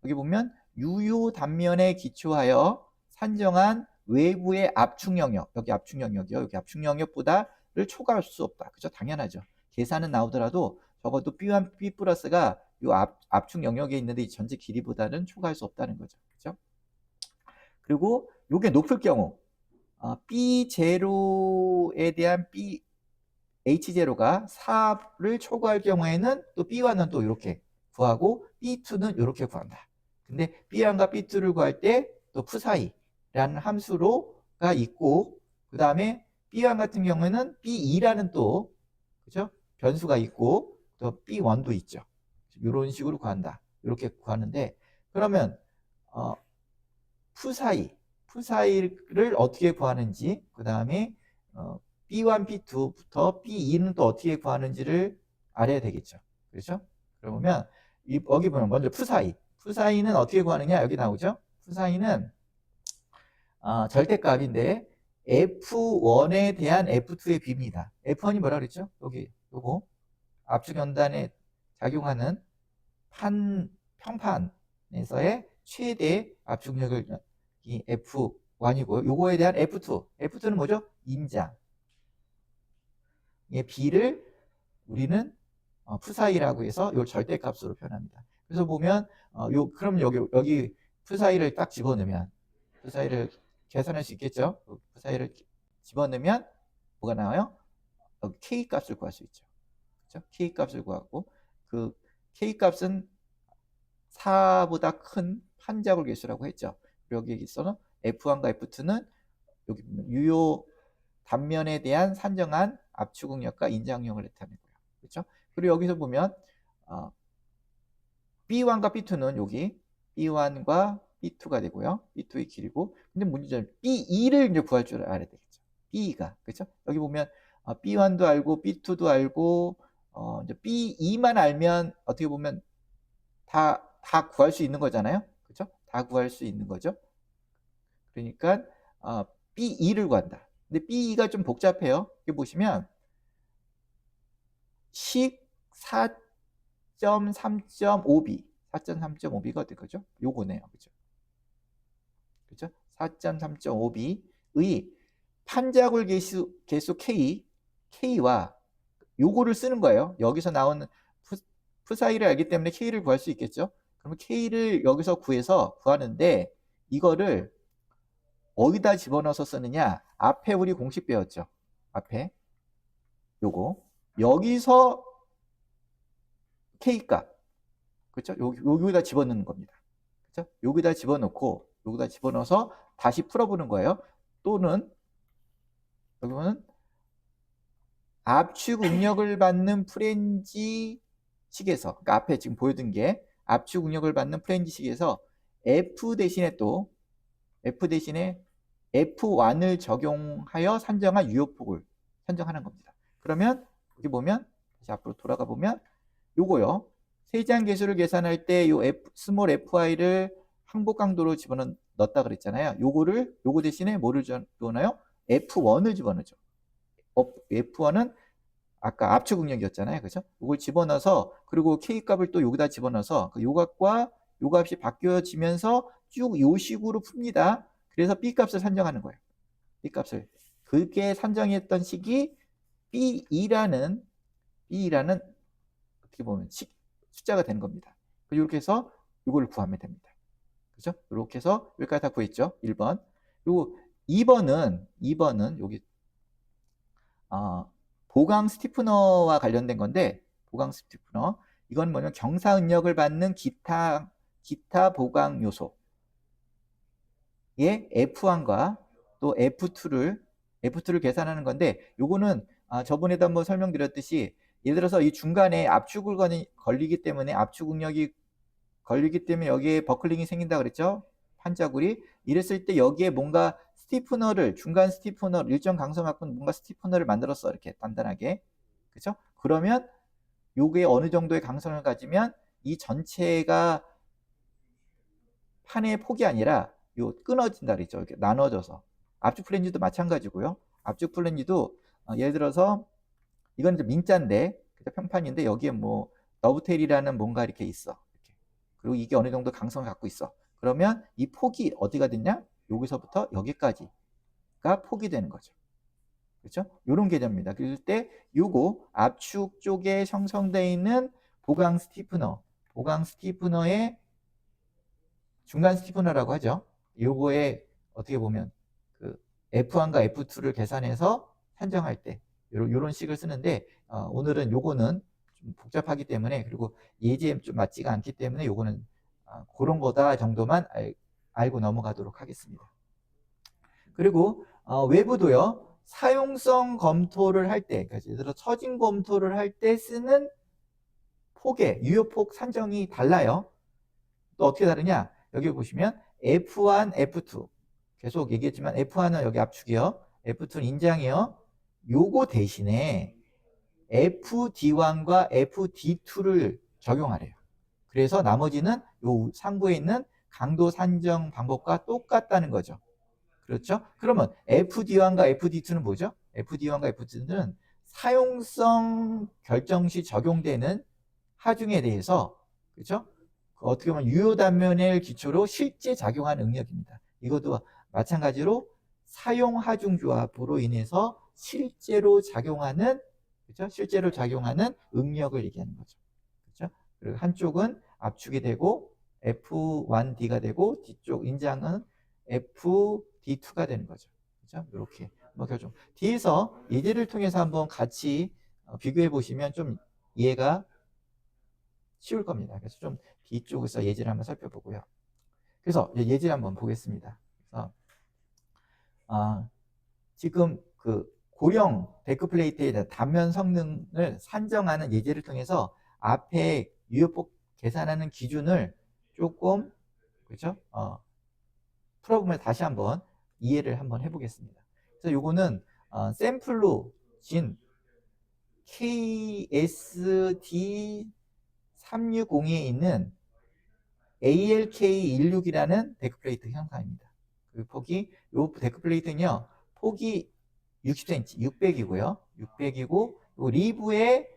여기 보면 유효 단면에 기초하여 산정한 외부의 압축 영역 여기 압축 영역이요. 여기 압축 영역보다를 초과할 수 없다. 그죠? 당연하죠. 계산은 나오더라도 적어도 B1 B 플러스가 이 압축 영역에 있는데 이 전체 길이보다는 초과할 수 없다는 거죠. 그죠? 그리고 요게 높을 경우 B0에 대한 H0가 4를 초과할 경우에는 또 B1은 또 이렇게 구하고 B2는 이렇게 구한다. 근데 B1과 B2를 구할 때 또 푸사이라는 함수로가 있고 그 다음에 B1 같은 경우에는 B2라는 또 그죠? 변수가 있고 또 B1도 있죠. 이런 식으로 구한다. 이렇게 구하는데 그러면 푸사이를 어떻게 구하는지 그 다음에 B1, B2부터 B2는 또 어떻게 구하는지를 알아야 되겠죠. 그렇죠? 그러면 여기 보면 먼저 푸사이는 어떻게 구하느냐 여기 나오죠. 푸사이는 절대값인데 F1에 대한 F2의 비입니다. F1이 뭐라 그랬죠? 여기 요거 압축 연단에 작용하는 평판에서의 최대 압축력을 이 F1이고요. 요거에 대한 F2. F2는 뭐죠? 인장. 이 B를 우리는 푸사이라고 해서 요 절대값으로 표현합니다. 그래서 보면 그럼 여기 푸사이를 딱 집어넣으면 푸사이를 계산할 수 있겠죠? 푸사이를 집어넣으면 뭐가 나와요? K 값을 구할 수 있죠. 그렇죠? K 값을 구하고 그 K 값은 4보다 큰 판자굴 계수라고 했죠. 여기서는 F1과 F2는 여기 유효 단면에 대한 산정한 압축응력과 인장력을 나타내고요. 그렇죠? 그리고 여기서 보면 B1과 B2는 여기 B1과 B2가 되고요. B2의 길이고, 근데 문제는 B2를 이제 구할 줄 알아야 되겠죠. B2가 그렇죠? 여기 보면 B1도 알고 B2도 알고 이제 B2만 알면 어떻게 보면 다 구할 수 있는 거잖아요. 그렇죠? 다 구할 수 있는 거죠. 그러니까 B2를 구한다. 근데 B2가 좀 복잡해요. 여기 보시면 식 4.3.5b 4.3.5b가 어떨 거죠? 요거네요. 그죠? 그죠? 4.3.5b의 판자굴 개수 K와 요거를 쓰는 거예요. 여기서 나오는 푸사이를 알기 때문에 K를 구할 수 있겠죠? 그러면 K를 여기서 구하는데 이거를 어디다 집어넣어서 쓰느냐? 앞에 우리 공식 배웠죠? 앞에 요거 여기서 K값 그렇죠? 여기다 집어넣는 겁니다. 그렇죠? 여기다 집어넣고 여기다 집어넣어서 다시 풀어보는 거예요. 또는 여기 보면 압축 응력을 받는 프렌지식에서 그러니까 앞에 지금 보여준 게 압축 응력을 받는 프렌지식에서 F 대신에 F1을 적용하여 산정한 유효폭을 산정하는 겁니다. 그러면 여기 보면 다시 앞으로 돌아가 보면 요거요. 세제한 계수를 계산할 때 요 스몰 fi를 항복 강도로 집어넣었다 그랬잖아요. 요거 대신에 뭐를 집어넣어요? F1을 집어넣죠. F1은 아까 압축 응력이었잖아요. 그죠? 이걸 집어넣어서 그리고 K 값을 또 여기다 집어넣어서 요 값과 요 값이 바뀌어지면서 쭉 요 식으로 풉니다. 그래서 B 값을 산정하는 거예요. B 값을. 그게 산정했던 식이 B2라는 어떻게 보면 숫자가 되는 겁니다. 이렇게 해서 이걸 구하면 됩니다. 그죠? 이렇게 해서 여기까지 다 구했죠. 1번. 그리고 2번은 여기 보강 스티프너와 관련된 건데 보강 스티프너 이건 뭐냐면 경사 응력을 받는 기타 보강 요소의 F1과 또 F2를 계산하는 건데 요거는 저번에도 한번 설명드렸듯이 예를 들어서 이 중간에 압축을 걸리기 때문에 압축 응력이 걸리기 때문에 여기에 버클링이 생긴다 그랬죠? 판자굴이 이랬을 때 여기에 뭔가 중간 스티프너를 일정 강성 갖고 뭔가 스티프너를 만들었어. 이렇게 단단하게. 그죠? 그러면 요게 어느 정도의 강성을 가지면 이 전체가 판의 폭이 아니라 요 끊어진다 그랬죠. 이렇게 나눠져서. 압축 플랜지도 마찬가지고요. 압축 플랜지도 예를 들어서 이건 이제 민자인데 평판인데 여기에 뭐 너브테일이라는 뭔가 이렇게 있어. 이렇게. 그리고 이게 어느 정도 강성을 갖고 있어. 그러면 이 폭이 어디가 됐냐? 여기서부터 여기까지가 폭이 되는 거죠. 그렇죠? 이런 개념입니다. 그럴 때 요거 압축 쪽에 형성되어 있는 보강 스티프너의 중간 스티프너라고 하죠. 요거에 어떻게 보면 그 F1과 F2를 계산해서 산정할 때 요런 식을 쓰는데 오늘은 요거는 좀 복잡하기 때문에 그리고 예제에 좀 맞지가 않기 때문에 요거는 그런 거다 정도만 알고 넘어가도록 하겠습니다. 그리고 외부도요. 사용성 검토를 할 때, 그러니까 예를 들어 처진 검토를 할 때 쓰는 폭의 유효폭 산정이 달라요. 또 어떻게 다르냐? 여기 보시면 F1, F2 계속 얘기했지만 F1은 여기 압축이요. F2는 인장이요. 요거 대신에 FD1과 FD2를 적용하래요. 그래서 나머지는 요 상부에 있는 강도 산정 방법과 똑같다는 거죠. 그렇죠? 그러면 FD1과 FD2는 뭐죠? FD1과 FD2는 사용성 결정 시 적용되는 하중에 대해서 그렇죠? 어떻게 보면 유효 단면을 기초로 실제 작용하는 응력입니다. 이것도 마찬가지로 사용 하중 조합으로 인해서 실제로 작용하는, 그렇죠? 실제로 작용하는 응력을 얘기하는 거죠. 그렇죠? 그리고 한쪽은 압축이 되고 F1D가 되고 뒤쪽 인장은 FD2가 되는 거죠. 그렇죠? 이렇게 뭐 결정. 뒤에서 예제를 통해서 한번 같이 비교해 보시면 좀 이해가 쉬울 겁니다. 그래서 좀 뒤쪽에서 예제를 한번 살펴보고요. 그래서 예제를 한번 보겠습니다. 그래서 지금 그 고령 데크 플레이트에 대한 단면 성능을 산정하는 예제를 통해서 앞에 유효폭 계산하는 기준을 조금, 그렇죠? 풀어보면 다시 한번 이해를 한번 해보겠습니다. 그래서 요거는 샘플로 진 KSD360에 있는 ALK16이라는 데크플레이트 형상입니다. 그 폭이, 요 데크플레이트는요, 폭이 60cm, 600이고요. 600이고, 요 리브의,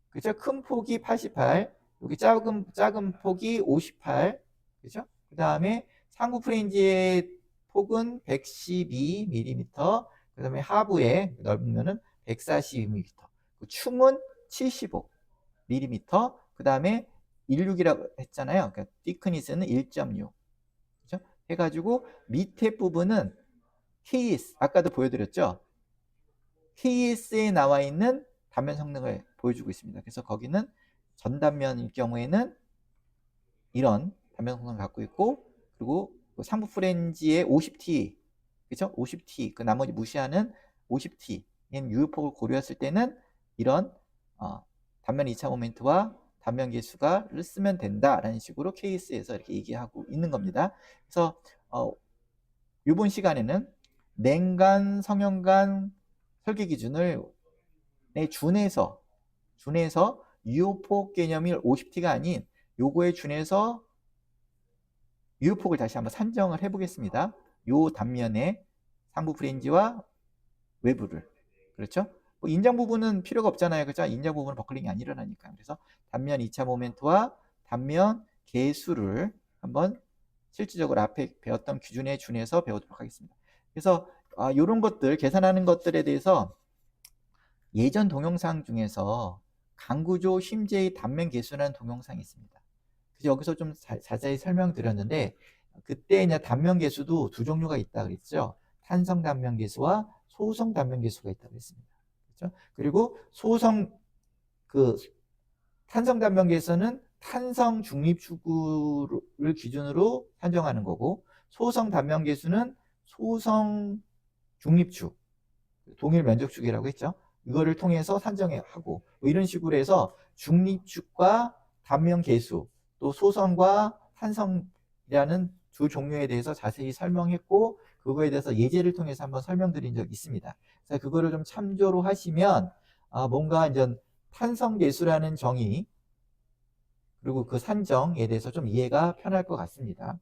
그죠? 큰 폭이 88, 여기 작은 폭이 58, 그죠? 그 다음에 상부 프레인지의 폭은 112mm, 그 다음에 하부의 넓으면은 142mm, 충은 75mm, 그 다음에 16이라고 했잖아요. 그러니까 thickness는 1.6. 그죠? 해가지고 밑에 부분은 KS, 아까도 보여드렸죠? KS에 나와 있는 단면 성능을 보여주고 있습니다. 그래서 거기는 전단면일 경우에는 이런 단면 성능을 갖고 있고, 그리고 상부 프렌지의 50T, 그죠? 50T, 그 나머지 무시하는 50T, 유효폭을 고려했을 때는 이런 단면 2차 모멘트와 단면 계수가를 쓰면 된다라는 식으로 케이스에서 이렇게 얘기하고 있는 겁니다. 그래서 이번 시간에는 냉간, 성형간 설계 기준을 준해서 유효폭 개념이 50T가 아닌 요거에 준해서 유효폭을 다시 한번 산정을 해보겠습니다. 요 단면의 상부 프렌지와 외부를, 그렇죠? 뭐 인장 부분은 필요가 없잖아요. 그죠? 인장 부분은 버클링이 안 일어나니까. 그래서 단면 2차 모멘트와 단면 계수를 한번 실질적으로 앞에 배웠던 기준에 준해서 배우도록 하겠습니다. 그래서 이런 것들, 계산하는 것들에 대해서 예전 동영상 중에서 강구조 힘제의 단면 계수라는 동영상이 있습니다. 그래서 여기서 좀 자세히 설명드렸는데, 그때 이제 단면 계수도 두 종류가 있다 그랬죠. 탄성 단면 계수와 소성 단면 계수가 있다고 했습니다. 그렇죠? 그리고 탄성 단면 계수는 탄성 중립축을 기준으로 산정하는 거고, 소성 단면 계수는 소성 중립축, 동일 면적축이라고 했죠. 이거를 통해서 산정하고, 뭐 이런 식으로 해서 중립축과 단면 계수, 또 소성과 탄성이라는 두 종류에 대해서 자세히 설명했고, 그거에 대해서 예제를 통해서 한번 설명드린 적이 있습니다. 그래서 그거를 좀 참조로 하시면 뭔가 이제 탄성 계수라는 정의, 그리고 그 산정에 대해서 좀 이해가 편할 것 같습니다.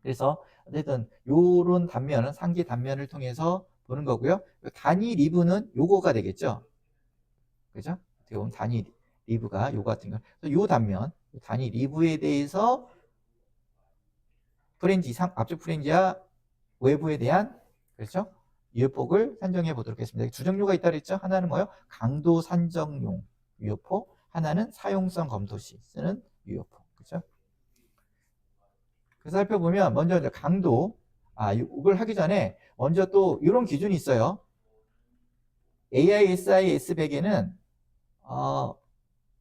그래서 어쨌든 요런 단면은 상기 단면을 통해서 보는 거고요. 단위 리브는 요거가 되겠죠. 그죠? 어떻게 보면 단위 리브가 요거 같은 거. 요 단면, 단위 리브에 대해서 앞쪽 프렌지와 외부에 대한, 그렇죠? 유효폭을 산정해 보도록 하겠습니다. 두 종류가 있다 그랬죠? 하나는 뭐요? 강도 산정용 유효폭, 하나는 사용성 검토 시 쓰는 유효폭. 그렇죠? 그래서 살펴보면 먼저 이제 강도, 이걸 하기 전에 먼저 또 이런 기준이 있어요. AISI S100에는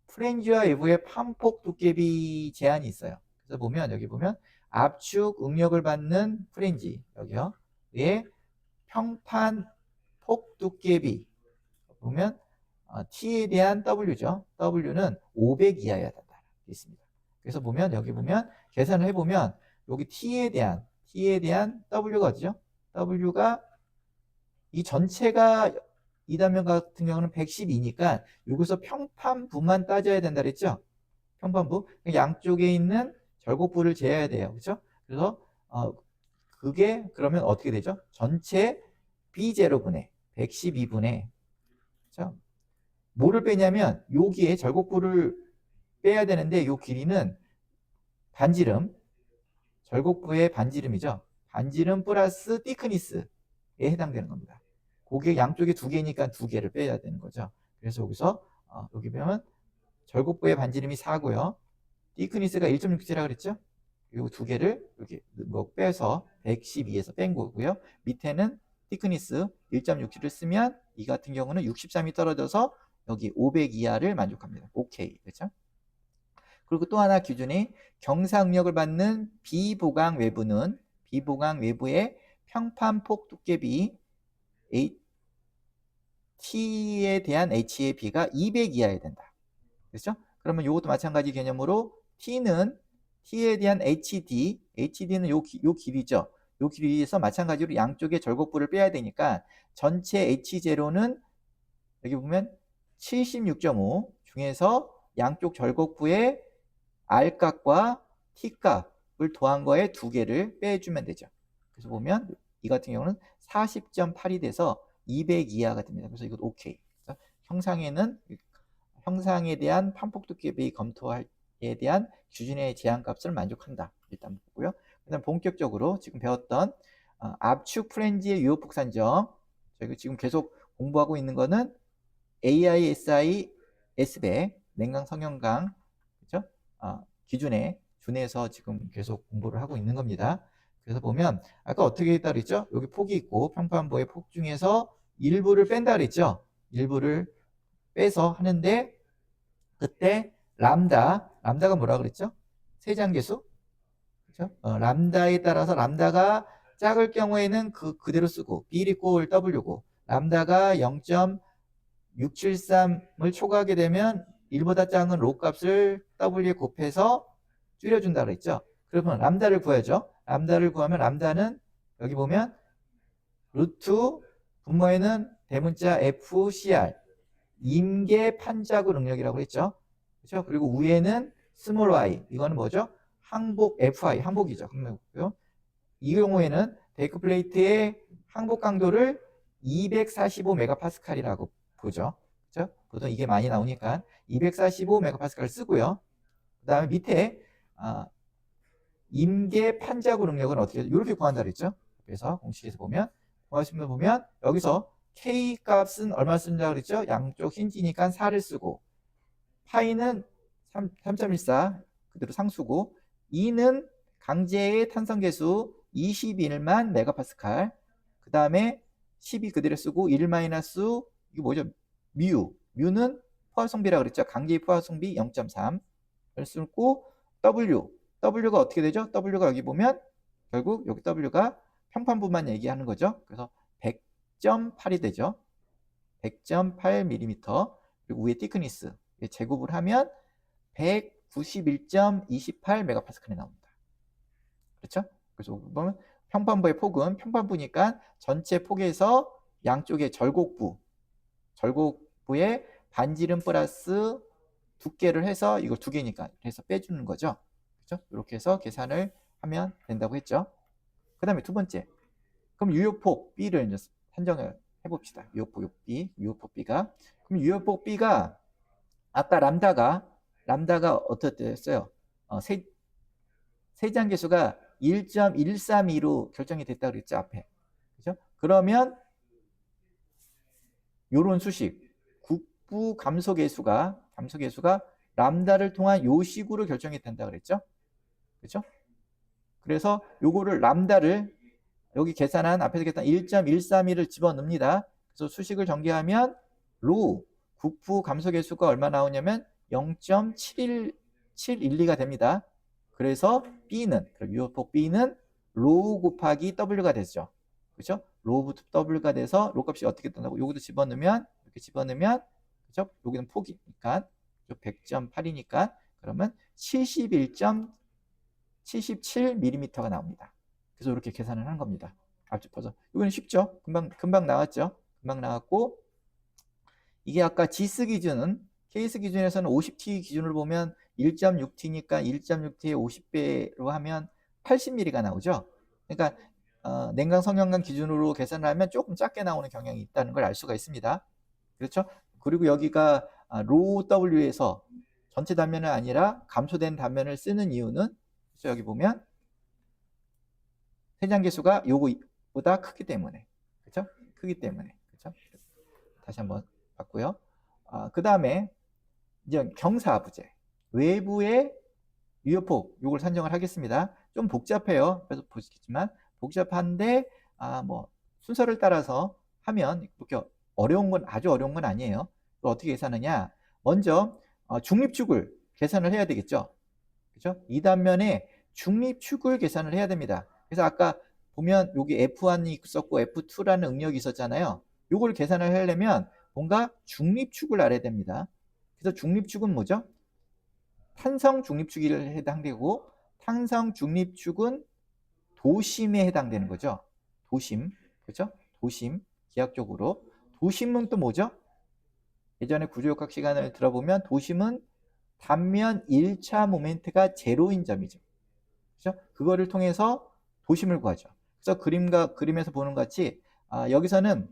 프렌지와 외부의 판폭 두께비 제한이 있어요. 그래서 보면 여기 보면 압축 응력을 받는 프렌지, 여기요. 의 평판 폭 두께비 보면 T에 대한 W죠. W는 500 이하여야 된다. 있습니다. 그래서 보면 여기 보면 계산을 해보면 여기 T에 대한 W가 어디죠? W가 이 전체가 이 단면 같은 경우는 112니까 여기서 평판부만 따져야 된다 그랬죠? 평판부. 양쪽에 있는 절곡부를 재야 돼요. 그렇죠? 그래서 그게 그러면 어떻게 되죠? 전체 B0분의 112분의, 그렇죠? 뭐를 빼냐면 여기에 절곡부를 빼야 되는데 이 길이는 반지름, 절곡부의 반지름이죠. 반지름 플러스 티크니스에 해당되는 겁니다. 그게 양쪽에 두 개니까 두 개를 빼야 되는 거죠. 그래서 여기서 여기 보면 절곡부의 반지름이 4고요. 티크니스가 1.67이라고 그랬죠? 이 두 개를 이렇게 뭐 빼서 112에서 뺀 거고요. 밑에는 티크니스 1.67을 쓰면 이 같은 경우는 63이 떨어져서 여기 500 이하를 만족합니다. 오케이. 그렇죠? 그리고 또 하나 기준이 경사응력을 받는 비보강 외부는 비보강 외부의 평판폭 두께비 T에 대한 H의 B가 200 이하여야 된다. 그렇죠? 그러면 이것도 마찬가지 개념으로 T에 대한 HD는 요 길이죠. 요 길이에서 마찬가지로 양쪽에 절곡부를 빼야 되니까 전체 H0는 여기 보면 76.5 중에서 양쪽 절곡부의 R값과 T값을 더한 거에 두 개를 빼주면 되죠. 그래서 보면 이 같은 경우는 40.8이 돼서 200 이하가 됩니다. 그래서 이것 오케이. 형상에 대한 판폭 두께비 검토에 대한 기준의 제한값을 만족한다. 일단 보고요. 그다음 본격적으로 지금 배웠던 압축 프렌지의 유효폭 산정. 저희가 지금 계속 공부하고 있는 거는 AISI S배 냉각 성형강 그렇죠? 기준에 준해서 지금 계속 공부를 하고 있는 겁니다. 그래서 보면 아까 어떻게 했다 그랬죠? 여기 폭이 있고 평판부의 폭 중에서 일부를 뺀다 그랬죠? 일부를 빼서 하는데 그때 람다가 뭐라 그랬죠? 세장계수 그렇죠? 람다에 따라서 람다가 작을 경우에는 그대로 쓰고 B 이퀄 W고 람다가 0.673을 초과하게 되면 1보다 작은 로 값을 W에 곱해서 줄여준다 그랬죠? 그러면 람다를 구해야죠. 람다를 구하면 람다는 여기 보면 루트 분모에는 대문자 FCR 임계 판자구 능력이라고 했죠. 그렇죠? 그리고 위에는 스몰 y 이거는 뭐죠? 항복 FI 항복이죠. 이 경우에는 데크 플레이트의 항복 강도를 245 메가파스칼이라고 보죠. 그렇죠? 보통 이게 많이 나오니까 245 메가파스칼을 쓰고요. 그다음에 밑에 임계 판자구 능력은 어떻게 이렇게 구한다 그랬죠? 그래서 공식에서 보면 여기서 K 값은 얼마 쓴다고 그랬죠? 양쪽 힌지니까 4를 쓰고 파이는 3.14 그대로 상수고 2는 강제의 탄성계수 21만 메가파스칼 그 다음에 12 그대로 쓰고 1 마이너스 이거 뭐죠? 뮤는 포화성비라고 그랬죠? 강제의 포화성비 0.3을 쓰고 W가 어떻게 되죠? W가 여기 보면 결국 여기 W가 평판부만 얘기하는 거죠. 그래서 100.8이 되죠. 100.8mm 그리고 위에 티크니스 제곱을 하면 191.28 메가파스칼이 나옵니다. 그렇죠? 그래서 보면 평판부의 폭은 평판부니까 전체 폭에서 양쪽의 절곡부의 반지름 플러스 두께를 해서 이걸 두 개니까 그래서 빼주는 거죠. 그렇죠? 이렇게 해서 계산을 하면 된다고 했죠. 그 다음에 두 번째. 그럼 유효폭 B를 이제 산정을 해봅시다. 유효폭 B가. 그럼 유효폭 B가 아까 람다가 어떻게 됐어요? 세장계수가 1.132로 결정이 됐다 그랬죠 앞에. 그죠? 그러면 요런 수식 국부 감소계수가 람다를 통한 요 식으로 결정이 된다 그랬죠? 그렇죠? 그래서 요거를 람다를 여기 계산한 앞에서 계산한 1.132를 집어넣습니다. 그래서 수식을 전개하면 국부 감소계수가 얼마 나오냐면 0.712가 됩니다. 그래서 B는 유효폭 B는 로 곱하기 W가 되죠. 그렇죠? 로부터 W가 돼서 로 값이 어떻게 된다고 요것도 집어넣으면 이렇게 집어넣으면 그렇죠? 여기는 폭이니까 100.8이니까 그러면 71.77mm가 나옵니다. 그래서 이렇게 계산을 하는 겁니다. 앞집어서 이거는 쉽죠? 금방 나왔죠? 금방 나왔고 이게 아까 지스 기준은 케이스 기준에서는 50T 기준을 보면 1.6T니까 1.6T의 50배로 하면 80mm가 나오죠. 그러니까 냉각 성형강 기준으로 계산을 하면 조금 작게 나오는 경향이 있다는 걸 알 수가 있습니다. 그렇죠? 그리고 여기가 로 W에서 전체 단면이 아니라 감소된 단면을 쓰는 이유는 그렇죠? 여기 보면 세장계수가 요거보다 크기 때문에, 그렇죠? 크기 때문에, 그렇죠? 다시 한번 봤고요. 그 다음에 이제 경사부재, 외부의 유효폭, 요걸 산정을 하겠습니다. 좀 복잡해요. 그래서 보시겠지만 복잡한데 뭐 순서를 따라서 하면 그렇게 어려운 건, 아주 어려운 건 아니에요. 어떻게 계산하냐? 먼저 중립축을 계산을 해야 되겠죠. 그죠? 이 단면에 중립축을 계산을 해야 됩니다. 그래서 아까 보면 여기 F1이 있었고 F2라는 응력이 있었잖아요. 요걸 계산을 하려면 뭔가 중립축을 알아야 됩니다. 그래서 중립축은 뭐죠? 탄성 중립축이 해당되고, 탄성 중립축은 도심에 해당되는 거죠. 도심, 그렇죠? 도심, 기하학적으로. 도심은 또 뭐죠? 예전에 구조역학 시간을 들어보면 도심은 단면 1차 모멘트가 제로인 점이죠. 그렇죠? 그거를 통해서 도심을 구하죠. 그래서 그림에서 보는 것 같이 여기서는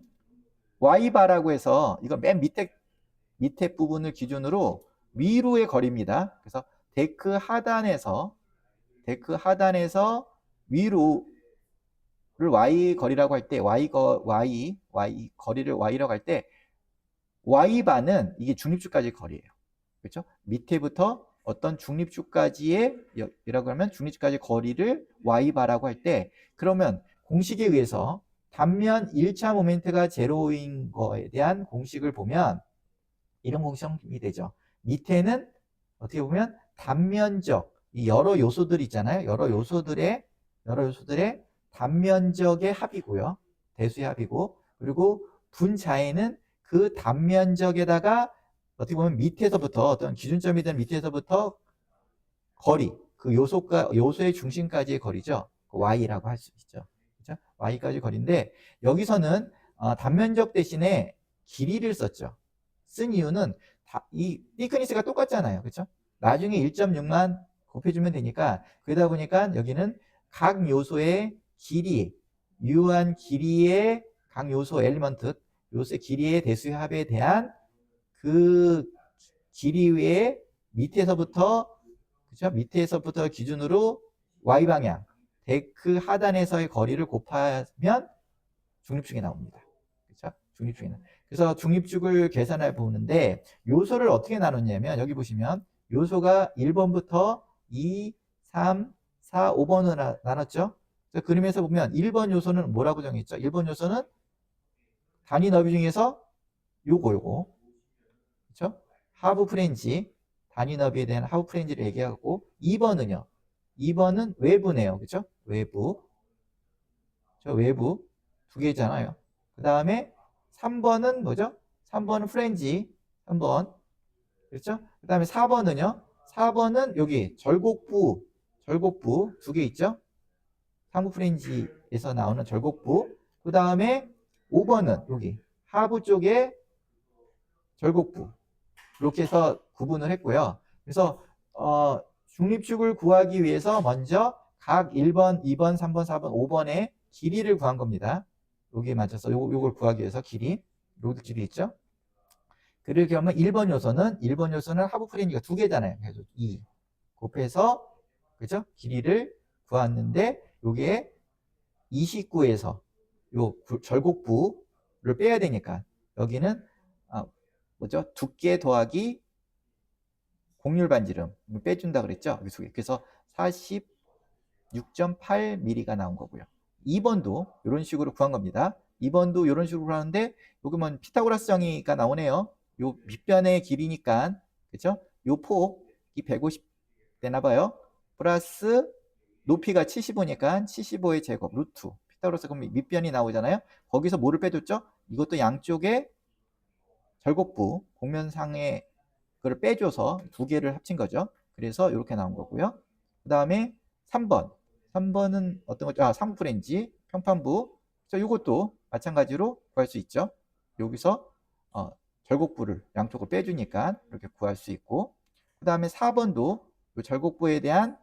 y바라고 해서 이거 맨 밑에 부분을 기준으로 위로의 거리입니다. 그래서 데크 하단에서 위로를 y 거리라고 할 때 y 거리를 y라고 할 때 y바는 이게 중립축까지 거리예요. 그렇죠? 밑에부터 어떤 중립축까지의 이라고 하면 중립축까지 거리를 y바라고 할 때, 그러면 공식에 의해서 단면 1차 모멘트가 제로인 거에 대한 공식을 보면 이런 공식이 되죠. 밑에는 어떻게 보면 단면적, 이 여러 요소들 있잖아요. 여러 요소들의 단면적의 합이고요. 대수의 합이고, 그리고 분자에는 그 단면적에다가 어떻게 보면 밑에서부터 어떤 기준점이든 밑에서부터 거리, 그 요소의 중심까지의 거리죠. y라고 할 수 있죠. 그렇죠? y까지 거리인데 여기서는 단면적 대신에 길이를 썼죠. 쓴 이유는 이 티크니스가 똑같잖아요. 그렇죠? 나중에 1.6만 곱해주면 되니까, 그러다 보니까 여기는 각 요소의 길이, 유효한 길이의 각 요소 엘리먼트, 요소의 길이의 대수의 합에 대한 그 길이 위에 밑에서부터, 그렇죠? 밑에서부터 기준으로 y방향, 데크 하단에서의 거리를 곱하면 중립축이 나옵니다. 그렇죠? 중립축이는. 그래서 중립축을 계산해 보는데 요소를 어떻게 나눴냐면 여기 보시면 요소가 1번부터 2, 3, 4, 5번으로 나눴죠. 그래서 그림에서 보면 1번 요소는 뭐라고 정했죠? 1번 요소는 단위 너비 중에서 요거 그렇죠? 하부 프렌지, 단위 너비에 대한 하부 프렌지를 얘기하고, 2번은요. 2번은 외부네요. 그렇죠? 외부. 외부 두 개잖아요. 그 다음에 3번은 뭐죠? 3번은 프렌지 3번. 그렇죠? 그 다음에 4번은요. 4번은 여기 절곡부 두 개 있죠? 상부 프렌지에서 나오는 절곡부. 그 다음에 5번은 여기 하부 쪽에 절곡부. 이렇게 해서 구분을 했고요. 그래서 중립축을 구하기 위해서 먼저 각 1번, 2번, 3번, 4번, 5번의 길이를 구한 겁니다. 여기에 맞춰서 요걸 구하기 위해서 여기도 길이 있죠. 그렇게 하면 1번 요소는 하부 프렌지가 두 개잖아요. 그래서 2 곱해서 그죠? 길이를 구했는데 요게 29에서 요 절곡부를 빼야 되니까 여기는 뭐죠? 두께 더하기 곡률 반지름을 빼준다 그랬죠? 그래서 46.8mm가 나온 거고요. 2번도 이런 식으로 구한 겁니다. 2번도 이런 식으로 구하는데 여기면 피타고라스 정의가 나오네요. 요 밑변의 길이니까 그렇죠? 요 폭이 150 되나 봐요. 플러스 높이가 75니까 75의 제곱 루트. 피타고라스 그럼 밑변이 나오잖아요. 거기서 뭐를 빼줬죠? 이것도 양쪽에 절곡부 곡면상의 그걸 빼줘서 두 개를 합친 거죠. 그래서 이렇게 나온 거고요. 그 다음에 3번은 어떤 거죠? 상부 프렌지 평판부. 이것도 마찬가지로 구할 수 있죠. 여기서 절곡부를 양쪽을 빼주니까 이렇게 구할 수 있고, 그 다음에 4번도 절곡부에 대한,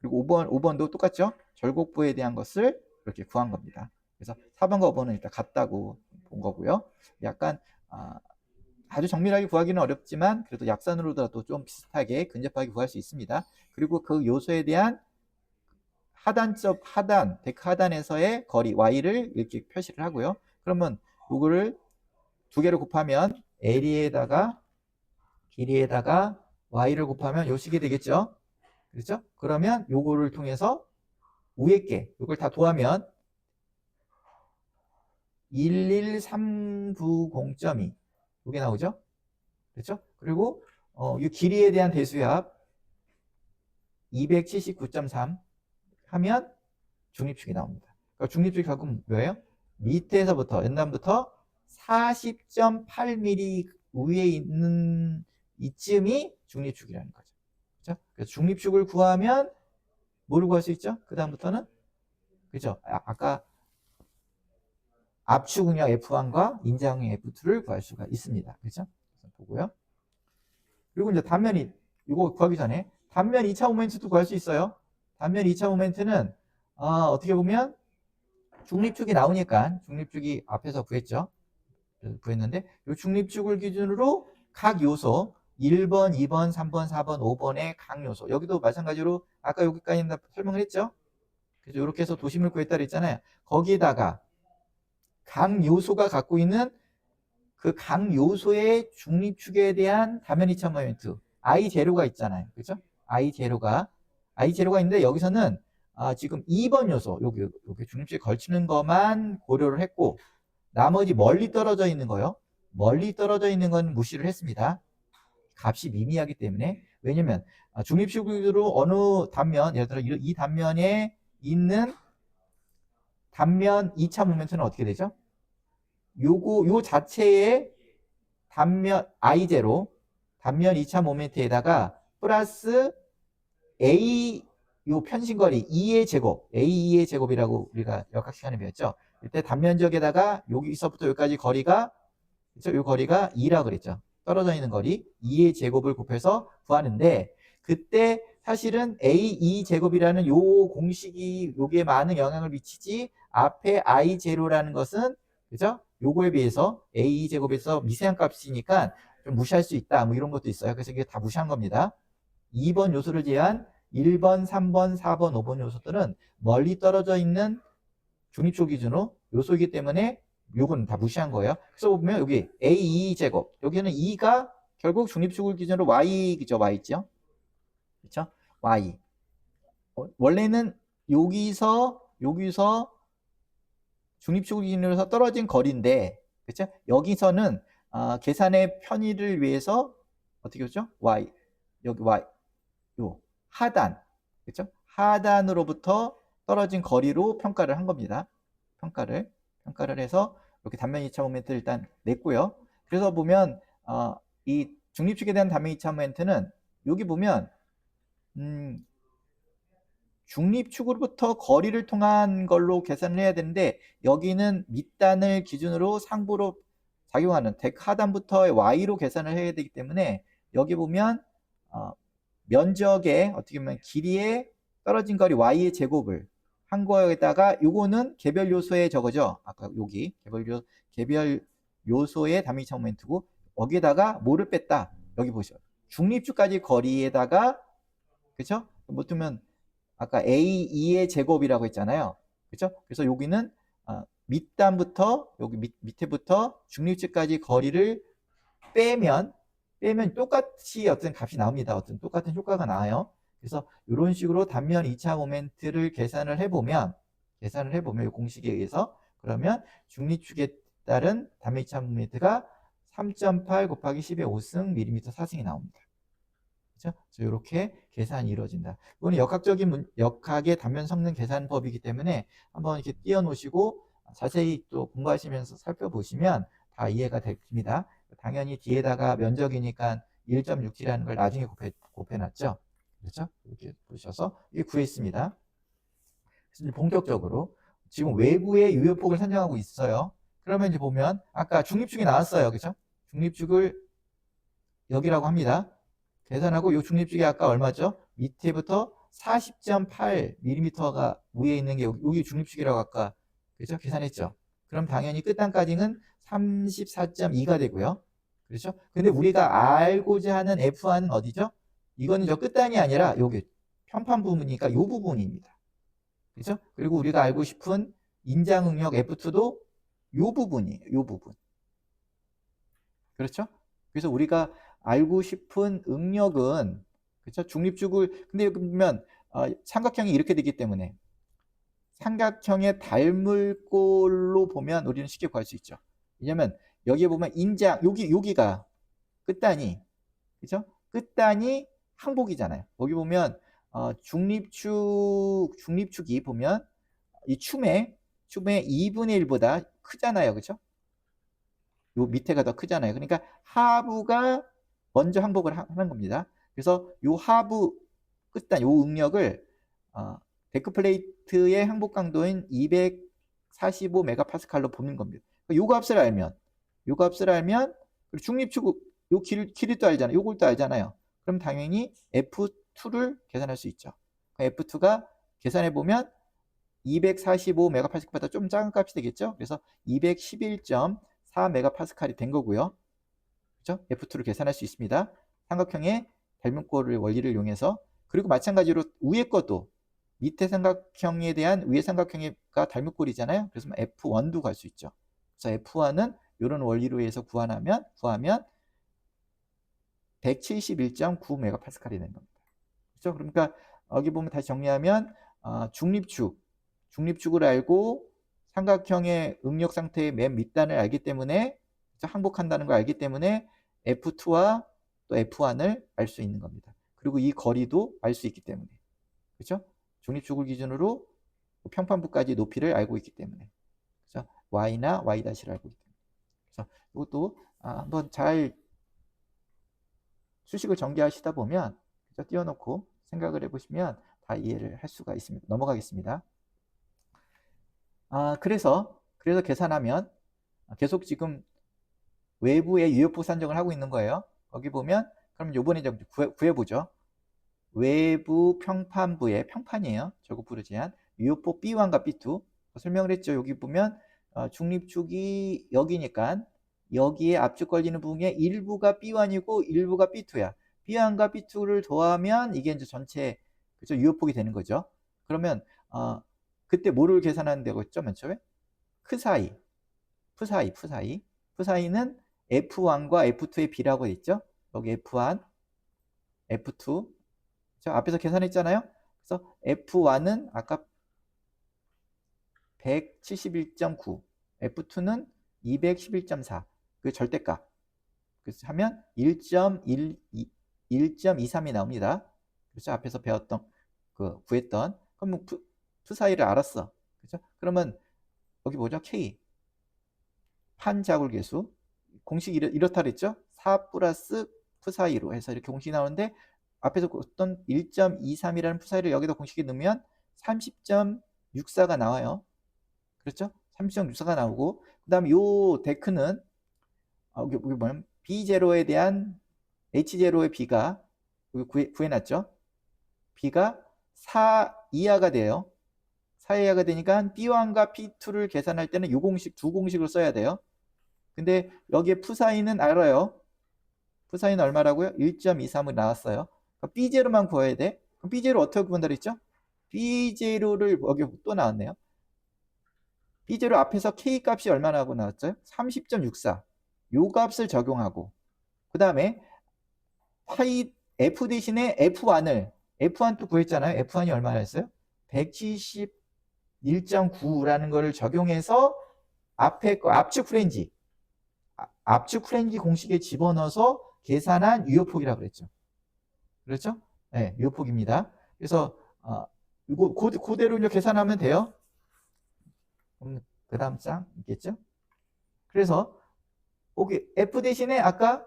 그리고 5번도 똑같죠. 절곡부에 대한 것을 이렇게 구한 겁니다. 그래서 4번과 5번은 일단 같다고 본 거고요. 약간 아주 정밀하게 구하기는 어렵지만 그래도 약산으로라도 좀 비슷하게 근접하게 구할 수 있습니다. 그리고 그 요소에 대한 데크 하단에서의 거리 y를 이렇게 표시를 하고요. 그러면 요거를 두 개를 곱하면 길이에다가 y를 곱하면 요 식이 되겠죠. 그렇죠? 그러면 요거를 통해서 위에 게 요걸 다 더하면 11390.2 요게 나오죠. 그렇죠? 그리고 이 길이에 대한 대수압 279.3 하면 중립축이 나옵니다. 그러니까 중립축이 결국 뭐예요? 밑에서부터 연단부터 40.8mm 위에 있는 이쯤이 중립축이라는 거죠. 그렇죠? 그래서 중립축을 구하면 뭐를 구할 수 있죠? 그 다음부터는 그죠? 아까 압축응력 F1과 인자응력 F2를 구할 수가 있습니다. 그렇죠? 그래서 보고요. 그리고 이제 단면이 이거 구하기 전에 단면 2차 모멘트도 구할 수 있어요. 단면 2차 모멘트는 어떻게 보면 중립축이 나오니까 중립축이 앞에서 구했죠. 구했는데 이 중립축을 기준으로 각 요소 1번, 2번, 3번, 4번, 5번의 각 요소 여기도 마찬가지로 아까 여기까지 설명을 했죠. 그래서 이렇게 해서 도심을 구했다 그랬잖아요. 거기에다가 각 요소가 갖고 있는 그 각 요소의 중립축에 대한 단면 2차 모멘트 I 제로가 있잖아요. 그죠? I 제로가 있는데 여기서는 지금 2번 요소 여기 중립축에 걸치는 것만 고려를 했고 나머지 멀리 떨어져 있는 거요. 멀리 떨어져 있는 건 무시를 했습니다. 값이 미미하기 때문에. 왜냐면 중립축으로 어느 단면 예를 들어 이 단면에 있는 단면 2차 모멘트는 어떻게 되죠? 요 자체의 단면 I0 단면 2차 모멘트에다가 플러스 A 요 편심거리 2의 제곱 A2의 제곱이라고 우리가 역학 시간에 배웠죠. 이때 단면적에다가 여기서부터 여기까지 거리가 그렇죠? 요 거리가 2라 그랬죠. 떨어져 있는 거리 2의 제곱을 곱해서 구하는데 그때 사실은 A2 제곱이라는 요 공식이 요게 많은 영향을 미치지 앞에 I0라는 것은 그죠? 요거에 비해서 A2 제곱에서 미세한 값이니까 좀 무시할 수 있다. 뭐 이런 것도 있어요. 그래서 이게 다 무시한 겁니다. 2번 요소를 제한 1번, 3번, 4번, 5번 요소들은 멀리 떨어져 있는 중립축 기준으로 요소이기 때문에 요건 다 무시한 거예요. 그래서 보면 여기 A2 제곱 여기는 2가 결국 중립축을 기준으로 Y죠. Y죠. 그렇죠? Y. 원래는 여기서 중립축을 기준으로 해서 떨어진 거리인데 그렇죠? 여기서는 계산의 편의를 위해서 어떻게 했죠? Y. 여기 Y. 요 하단. 그렇죠? 하단으로부터 떨어진 거리로 평가를 한 겁니다. 평가를 해서 이렇게 단면 2차 모멘트를 일단 냈고요. 그래서 보면 이 중립축에 대한 단면 2차 모멘트는 여기 보면 중립축으로부터 거리를 통한 걸로 계산을 해야 되는데 여기는 밑단을 기준으로 상부로 작용하는 데크 하단부터의 y로 계산을 해야 되기 때문에 여기 보면 면적에 어떻게 보면 길이에 떨어진 거리 y의 제곱을 한 거에다가 요거는 개별 요소의 저거죠. 아까 여기 개별 요소의 단면 2차 모멘트고 여기에다가 뭐를 뺐다. 여기 보시죠. 중립축까지 거리에다가 그렇죠? 뭐 뜨면 아까 A2의 제곱이라고 했잖아요. 그렇죠? 그래서 여기는 밑단부터 여기 밑에부터 중립축까지 거리를 빼면 똑같이 어떤 값이 나옵니다. 어떤 똑같은 효과가 나와요. 그래서 이런 식으로 단면 2차 모멘트를 계산을 해보면 이 공식에 의해서 그러면 중립축에 따른 단면 2차 모멘트가 3.8 곱하기 10의 5승 밀리미터 4승이 나옵니다. 그렇죠? 이렇게 계산이 이루어진다. 이거는 역학의 단면 성능 계산법이기 때문에 한번 이렇게 띄워놓으시고 자세히 또 공부하시면서 살펴보시면 다 이해가 됩니다. 당연히 뒤에다가 면적이니까 1.67이라는 걸 나중에 곱해놨죠. 그렇죠? 이렇게 보셔서 이게 구했습니다. 그래서 이제 본격적으로 지금 외부의 유효폭을 산정하고 있어요. 그러면 이제 보면 아까 중립축이 나왔어요. 그렇죠? 중립축을 여기라고 합니다. 계산하고 이 중립축이 아까 얼마죠? 밑에부터 40.8mm가 위에 있는 게 여기 중립축이라고 아까 그렇죠? 계산했죠. 그럼 당연히 끝단까지는 34.2가 되고요. 그렇죠? 근데 우리가 알고자 하는 F1은 어디죠? 이거는 저 끝단이 아니라 여기 편판 부분이니까 이 부분입니다. 그죠? 그리고 우리가 알고 싶은 인장 응력 F2도 요 부분이에요. 요 부분. 그렇죠? 그래서 우리가 알고 싶은 응력은, 그렇죠? 중립축을, 근데 여기 보면 삼각형이 이렇게 되기 때문에 삼각형의 닮을꼴로 보면 우리는 쉽게 구할 수 있죠. 왜냐면 여기에 보면 인장, 여기가 끝단이, 그죠? 끝단이 항복이잖아요. 여기 보면 중립축이 보면 이 춤의 2분의 1보다 크잖아요. 그죠? 요 밑에가 더 크잖아요. 그러니까 하부가 먼저 항복을 하는 겁니다. 그래서 요 하부 끝단 요 응력을 데크 플레이트의 항복 강도인 245 메가파스칼로 보는 겁니다. 요 값을 알면 그리고 중립축 요 길이도 알잖아요. 요걸 또 알잖아요. 그럼 당연히 F2를 계산할 수 있죠. F2가 계산해 보면 245 메가파스칼보다 좀 작은 값이 되겠죠. 그래서 211.4 메가파스칼이 된 거고요. 그렇죠? F2를 계산할 수 있습니다. 삼각형의 닮은꼴을 원리를 이용해서. 그리고 마찬가지로 위에 것도 밑에 삼각형에 대한 위에 삼각형과 닮은꼴이잖아요. 그래서 F1도 갈 수 있죠. 그래서 F1은 이런 원리로 해서 구하면 171.9 메가파스칼이 되는 겁니다. 그렇죠? 그러니까 여기 보면 다시 정리하면 중립축을 알고 삼각형의 응력 상태의 맨 밑단을 알기 때문에, 항복한다는 걸 알기 때문에 F2와 또 F1을 알 수 있는 겁니다. 그리고 이 거리도 알 수 있기 때문에, 그렇죠? 중립축을 기준으로 평판부까지 높이를 알고 있기 때문에, 그렇죠? Y나 Y' 를 알고 있기 때문에. 그래서 이것도 한번 잘 수식을 전개하시다 보면, 그렇죠? 띄워놓고 생각을 해보시면 다 이해를 할 수가 있습니다. 넘어가겠습니다. 그래서 계산하면 계속 지금 외부의 유효폭 산정을 하고 있는 거예요. 거기 보면 그럼 요번에 좀 구해보죠. 외부 평판부의 평판이에요. 저곡부를 제한 유효폭 B1과 B2 설명을 했죠. 여기 보면 중립축이 여기니까 여기에 압축 걸리는 부분의 일부가 B1이고 일부가 B2야. B1과 B2를 더하면 이게 이제 전체, 그죠? 유효폭이 되는 거죠. 그러면 그때 뭐를 계산하는다고 했죠? 맨 처음에 크 사이, 프 사이는 F1과 F2의 비라고 했죠? 여기 F1, F2. 저 앞에서 계산했잖아요. 그래서 F1은 아까 171.9, F2는 211.4. 그 절대값. 그래서 하면 1.23이 나옵니다. 그렇죠? 앞에서 배웠던 구했던. 그럼 뭐 프 사이를 알았어. 그렇죠? 그러면 여기 뭐죠? K. 판자굴계수. 공식이 이렇다 그랬죠? 4 플러스 프 사이로 해서 이렇게 공식이 나오는데 앞에서 어떤 1.23이라는 프 사이를 여기다 공식에 넣으면 30.64가 나와요. 그렇죠? 30.64가 나오고 그 다음에 요 데크는 여기 뭐냐면 B0에 대한 H0의 B가 여기 구해놨죠? B가 4 이하가 돼요. 4 이하가 되니까 B1과 B2를 계산할 때는 이 공식, 두 공식을 써야 돼요. 근데 여기에 푸사인은 알아요. 푸사인은 얼마라고요? 1.23을 나왔어요. 그러니까 B0만 구해야 돼. 그럼 B0 어떻게 구한다 그랬죠? B0를 여기 또 나왔네요. B0 앞에서 K 값이 얼마나 하고 나왔죠? 30.64. 요 값을 적용하고 그 다음에 파이 F 대신에 F1 또 구했잖아요. F1이 얼마나 했어요? 171.9라는 거를 적용해서 앞에 거 압축 프렌지 공식에 집어넣어서 계산한 유효폭이라고 그랬죠. 그렇죠? 네, 유효폭입니다. 그래서 이거 그대로 계산하면 돼요. 그 다음 장 있겠죠? 그래서 여기 F 대신에 아까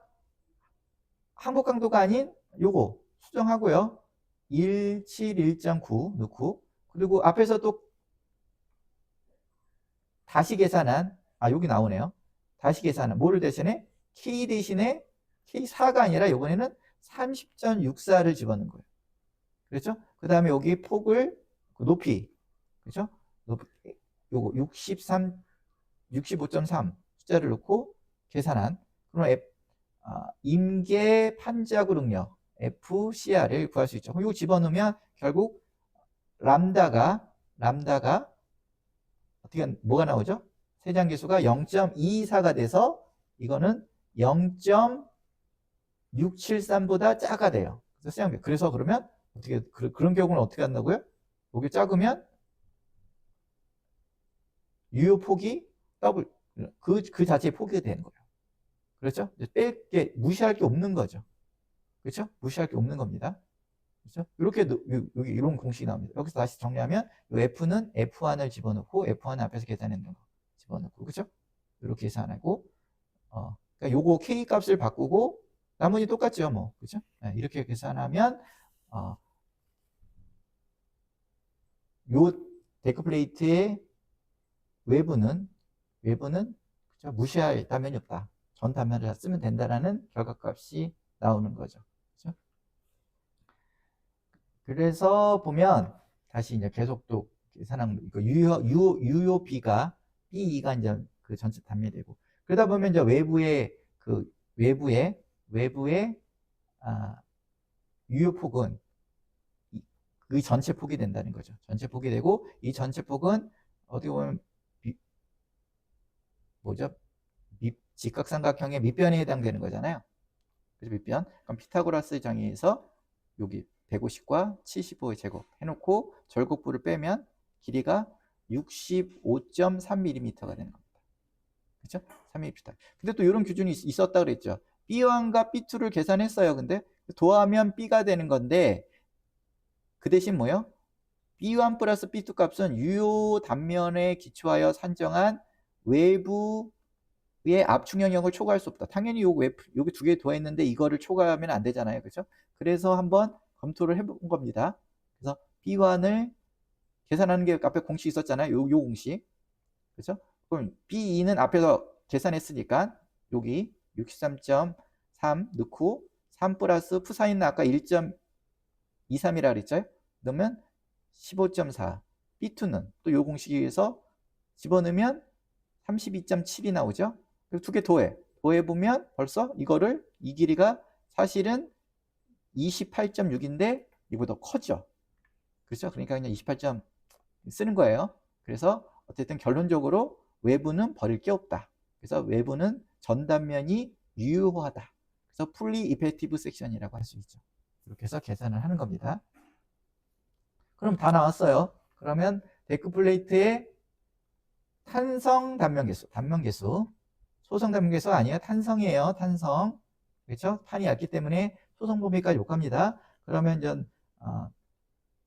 항복 강도가 아닌 요거 수정하고요. 171.9 넣고 그리고 앞에서 또 다시 계산한 여기 나오네요. 다시 계산한 뭐를 대신에 K 대신에 K4가 아니라 이번에는 30.64를 집어넣은 거예요. 그렇죠? 그 다음에 여기 폭을 높이, 그렇죠? 높이, 요거 65.3 숫자를 넣고 계산한 그럼 임계 판자구 능력 FCR을 구할 수 있죠. 이거 집어넣으면 결국 람다가 람다가 어떻게 뭐가 나오죠? 세장계수가 0.224가 돼서 이거는 0.673보다 작아 돼요. 그래서 그러면 어떻게 그런 경우는 어떻게 한다고요? 여기 작으면 유효 폭이 더블 그 자체의 폭이 되는 거예요. 그렇죠? 뺄 게 무시할 게 없는 거죠. 그렇죠? 무시할 게 없는 겁니다. 그렇죠? 이렇게 여기 이런 공식이 나옵니다. 여기서 다시 정리하면 이 F는 F1을 집어넣고 F1 앞에서 계산했는 거 집어넣고 그렇죠? 이렇게 계산하고 그러니까 요거 K 값을 바꾸고 나머지 똑같죠, 뭐. 그렇죠? 네, 이렇게 계산하면 요 데크 플레이트의 외부는 그렇죠? 무시할 단면이 없다. 전 단면을 다 쓰면 된다라는 결과값이 나오는 거죠. 그렇죠? 그래서 보면 다시 이제 계속 또 계산한 이거 유효비가 B2가 이제 그 전체 단면이 되고 그러다 보면 이제 외부의 유효폭은 그 전체 폭이 된다는 거죠. 전체 폭이 되고 이 전체 폭은 어떻게 보면 뭐죠? 직각삼각형의 밑변에 해당되는 거잖아요. 그래서 밑변. 그럼 피타고라스 정의에서 여기 150과 75의 제곱 해놓고 절곡부를 빼면 길이가 65.3mm가 되는 겁니다. 그렇죠? 3mm. 근데 또 이런 기준이 있었다 그랬죠. B1과 B2를 계산했어요. 근데 더하면 B가 되는 건데 그 대신 뭐요? B1 플러스 B2 값은 유효 단면에 기초하여 산정한 외부의 압축 영역을 초과할 수 없다. 당연히 여기 두 개 더했는데 이거를 초과하면 안 되잖아요. 그렇죠? 그래서 한번 검토를 해본 겁니다. 그래서 B1을 계산하는 게 앞에 공식 있었잖아요. 요 공식. 그렇죠? 그럼 B2는 앞에서 계산했으니까 여기 63.3 넣고 3 플러스 푸사인은 아까 1.23이라 그랬죠? 넣으면 15.4. B2는 또 요 공식에 의해서 집어넣으면 32.7이 나오죠? 그리고 두 개 더해보면 벌써 이 길이가 사실은 28.6인데 이보다 커져. 그렇죠? 그러니까 그냥 28점 쓰는 거예요. 그래서 어쨌든 결론적으로 외부는 버릴 게 없다. 그래서 외부는 전단면이 유효하다. 그래서 fully effective section이라고 할 수 있죠. 이렇게 해서 계산을 하는 겁니다. 그럼 다 나왔어요. 그러면 데크 플레이트의 탄성 단면 개수, 소성 단면 개수 아니에요. 탄성이에요. 탄성. 그렇죠? 탄이 얇기 때문에 소성 범위까지 못 갑니다. 그러면 전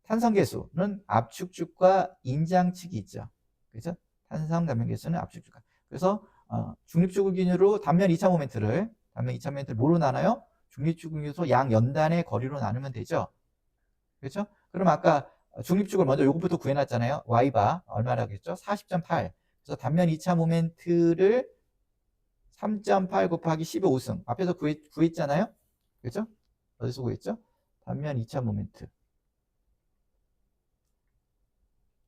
탄성 개수는 압축축과 인장축이 있죠. 그렇죠? 탄성 단면 개수는 압축축과. 그래서 중립축을 기준으로 단면 2차 모멘트를 뭐로 나눠요? 중립축을 기준으로 양 연단의 거리로 나누면 되죠. 그렇죠? 그럼 아까 중립축을 먼저 요것부터 구해놨잖아요. Y바 얼마라겠죠? 40.8. 그래서 단면 2차 모멘트를 3.8 곱하기 15승 앞에서 구했잖아요. 그렇죠? 어디서 구했죠? 단면 2차 모멘트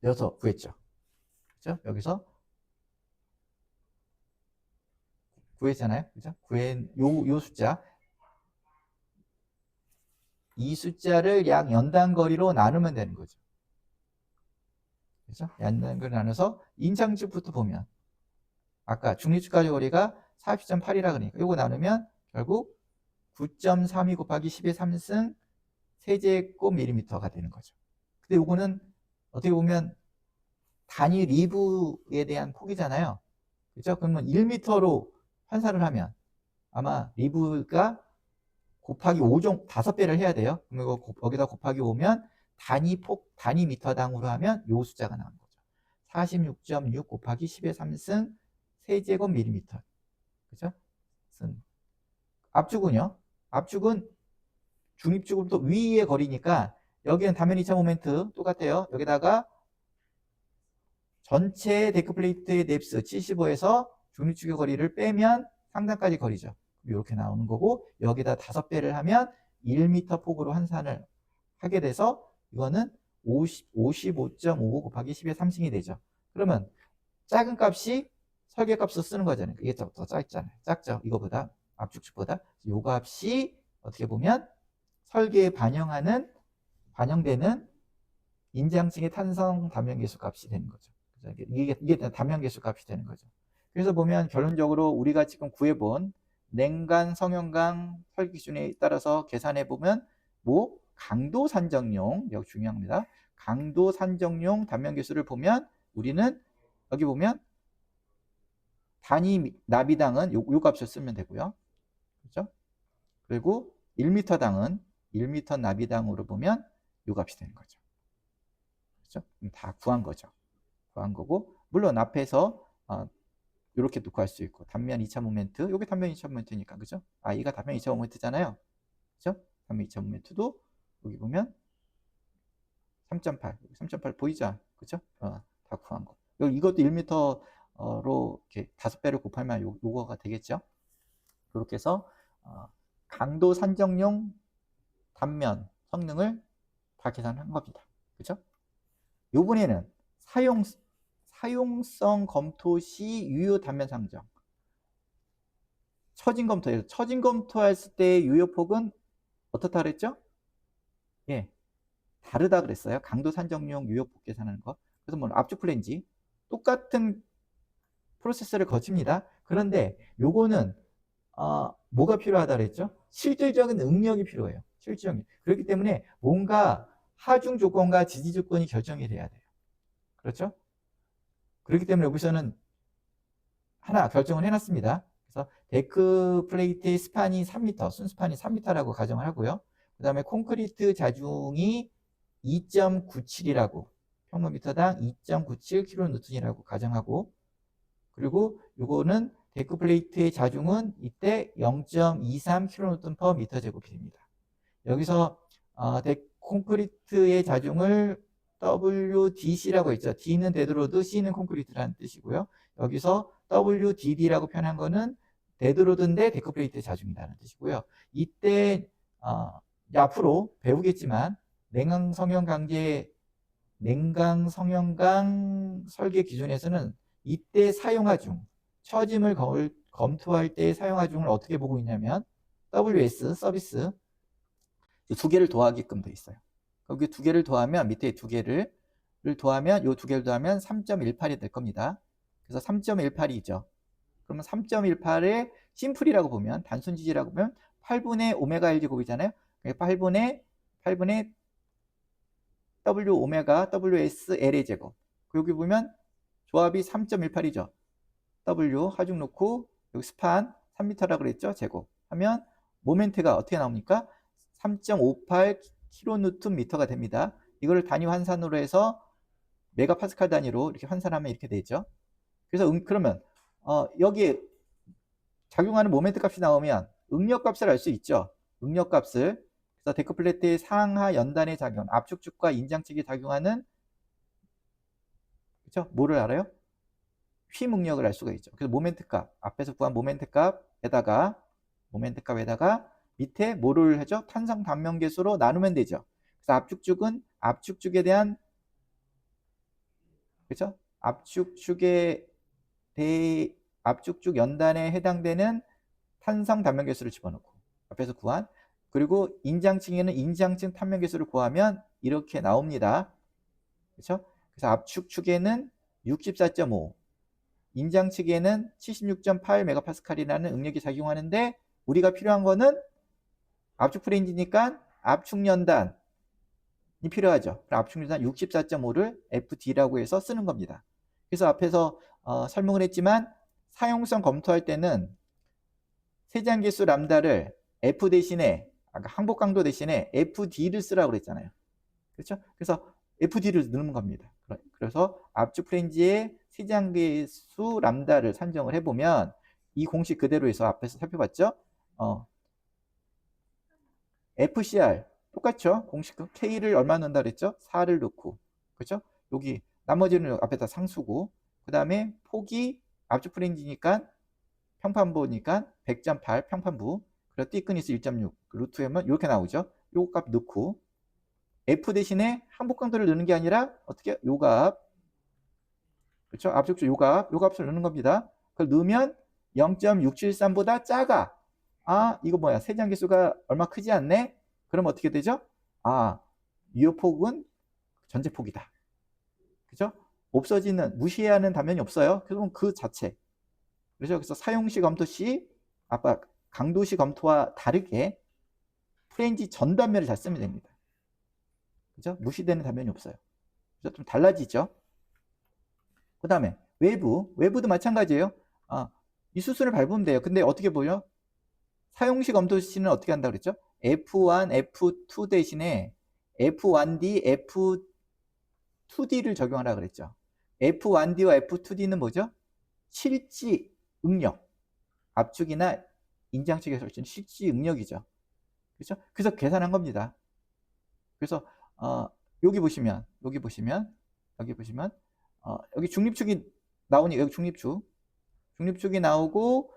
여기서 구했죠. 그렇죠? 여기서 구했잖아요. 그렇죠? 구한 요 숫자 이 숫자를 양 연단 거리로 나누면 되는 거죠. 그렇죠? 연단 거리 나눠서 인장축부터 보면 아까 중립축까지 거리가 40.8이라 그러니까 이거 나누면 결국 9.32 곱하기 10의 3승 세제곱 밀리미터가 되는 거죠. 근데 요거는 어떻게 보면 단위 리브에 대한 폭이잖아요. 그렇죠? 그러면 1m로 환산을 하면 아마 리브가 곱하기 5 정도 5배를 해야 돼요. 그럼 이거 여기다 곱하기 5면 단위 미터당으로 하면 요 숫자가 나오는 거죠. 46.6 곱하기 10의 3승 세제곱 밀리미터. 그죠? 압축은요? 압축은 중립축으로부터 위의 거리니까 여기는 단면 2차 모멘트 똑같아요. 여기다가 전체 데크 플레이트의 넵스 75에서 중립축의 거리를 빼면 상단까지 거리죠. 이렇게 나오는 거고 여기다 5배를 하면 1m 폭으로 환산을 하게 돼서 이거는 55.55 곱하기 10의 3승이 되죠. 그러면 작은 값이 설계값으로 쓰는 거잖아요. 이게 더 작잖아요. 작죠. 이거보다 압축축보다 요 값이 어떻게 보면 설계에 반영되는 인장층의 탄성 단면계수 값이 되는 거죠. 이게 단면계수 값이 되는 거죠. 그래서 보면 결론적으로 우리가 지금 구해본 냉간 성형강 설계 기준에 따라서 계산해 보면 뭐 강도 산정용, 여기 중요합니다. 강도 산정용 단면계수를 보면 우리는 여기 보면 단위 나비당은 요 값을 쓰면 되고요. 그렇죠? 그리고 1m당은 1m 나비당으로 보면 요 값이 되는 거죠. 그렇죠? 다 구한 거죠. 구한 거고, 물론 앞에서 이렇게 놓고 할 수 있고, 단면 2차 모멘트, 요게 단면 2차 모멘트니까, 그죠? 이가 단면 2차 모멘트잖아요. 그죠? 단면 2차 모멘트도 여기 보면 3.8, 3.8 보이죠? 그죠? 다 구한 거. 이것도 1m로 이렇게 5배를 곱하면 요거가 되겠죠? 그렇게 해서 강도 산정용 단면 성능을 다 계산한 겁니다. 그죠? 요번에는 사용성 검토 시 유효 단면 상정. 처진 검토에서 처진 검토했을 때 유효폭은 어떻다 그랬죠? 예, 다르다 그랬어요. 강도 산정용 유효폭 계산하는 거. 그래서 뭐 압축 플랜지 똑같은 프로세스를 거칩니다. 그런데 요거는 뭐가 필요하다 그랬죠? 실질적인 능력이 필요해요. 실질적인. 그렇기 때문에 뭔가 하중 조건과 지지 조건이 결정이 돼야 돼요. 그렇죠? 그렇기 때문에 여기서는 하나 결정을 해놨습니다. 그래서 데크 플레이트의 스판이 3m, 순스판이 3m라고 가정을 하고요. 그 다음에 콘크리트 자중이 2.97이라고 평방미터당 2.97kN이라고 가정하고, 그리고 요거는 데크 플레이트의 자중은 이때 0.23kN/m제곱이 됩니다. 여기서 콘크리트의 자중을 WDC라고 했죠. D는 데드로드, C는 콘크리트라는 뜻이고요. 여기서 WDD라고 표현한 거는 데드로드인데 데크플레이트 자중이라는 뜻이고요. 이때 앞으로 배우겠지만 냉강 성형강 설계 기준에서는 이때 사용하중, 처짐을 검토할 때 사용하중을 어떻게 보고 있냐면 WS 서비스 두 개를 더하게끔 돼 있어요. 여기 두 개를 더하면 밑에 두 개를 더하면 요 두 개를 더하면 3.18이 될 겁니다. 그래서 3.18이죠. 그러면 3.18의 심플이라고 보면 단순 지지라고 보면 8분의 오메가 1제곱이잖아요. 8분의 W 오메가 WS L의 제곱. 여기 보면 조합이 3.18이죠. W 하중 놓고 여기 스판 3m라고 그랬죠. 제곱 하면 모멘트가 어떻게 나옵니까? 3.58kNm가 됩니다. 이거를 단위 환산으로 해서 메가파스칼 단위로 이렇게 환산하면 이렇게 되죠. 그래서 그러면 여기에 작용하는 모멘트 값이 나오면 응력 값을 알 수 있죠. 응력 값을. 그래서 데크 플레이트의 상하 연단의 작용, 압축축과 인장측이 작용하는, 그렇죠? 뭐를 알아요? 휘응력을 알 수가 있죠. 그래서 모멘트 값, 앞에서 구한 모멘트 값에다가 밑에 뭐를 하죠? 탄성 단면계수로 나누면 되죠. 그래서 압축축은 압축축에 대한, 그렇죠? 압축축 연단에 해당되는 탄성 단면계수를 집어넣고 앞에서 구한, 그리고 인장층에는 인장층 탄면계수를 구하면 이렇게 나옵니다. 그렇죠? 그래서 압축축에는 64.5, 인장측에는 76.8 메가파스칼이라는 응력이 작용하는데 우리가 필요한 거는 압축 프레인지니까 압축 연단이 필요하죠. 압축 연단 64.5를 FD라고 해서 쓰는 겁니다. 그래서 앞에서 설명을 했지만 사용성 검토할 때는 세장계수 람다를 F 대신에 항복 강도 대신에 FD를 쓰라고 그랬잖아요. 그렇죠? 그래서 FD를 넣는 겁니다. 그래서 압축 프레인지의 세장계수 람다를 산정을 해보면 이 공식 그대로 해서 앞에서 살펴봤죠? FCR 똑같죠? 공식 K를 얼마 넣는다 그랬죠? 4를 넣고, 그렇죠? 여기 나머지는 앞에다 상수고, 그 다음에 폭이 압축 프레인지니까 평판부니까 100.8 평판부, 그리고 띠끈이스 1.6 루트 M은 이렇게 나오죠? 요 값 넣고, F 대신에 항복 강도를 넣는 게 아니라 어떻게 요 값, 그렇죠? 압축축 요 값을 넣는 겁니다. 그걸 넣으면 0.673보다 작아. 이거 뭐야? 세장계수가 얼마 크지 않네? 그럼 어떻게 되죠? 유효폭은 전제폭이다. 그죠? 없어지는, 무시해야 하는 단면이 없어요. 그럼 그 자체. 그렇죠? 그래서 사용시 검토 시 아까 강도시 검토와 다르게 프레인지 전 단면을 잘 쓰면 됩니다. 그죠? 무시되는 단면이 없어요. 그래서 좀 달라지죠. 그 다음에 외부도 마찬가지예요. 이 수순을 밟으면 돼요. 근데 어떻게 보여? 사용시 검토 시는 어떻게 한다고 그랬죠? F1, F2 대신에 F1D, F2D를 적용하라 그랬죠. F1D와 F2D는 뭐죠? 실지 응력. 압축이나 인장 측에서 할 수 있는 실지 응력이죠. 그렇죠? 그래서 계산한 겁니다. 그래서 여기 보시면 여기 중립축이 나오니 여기 중립축이 나오고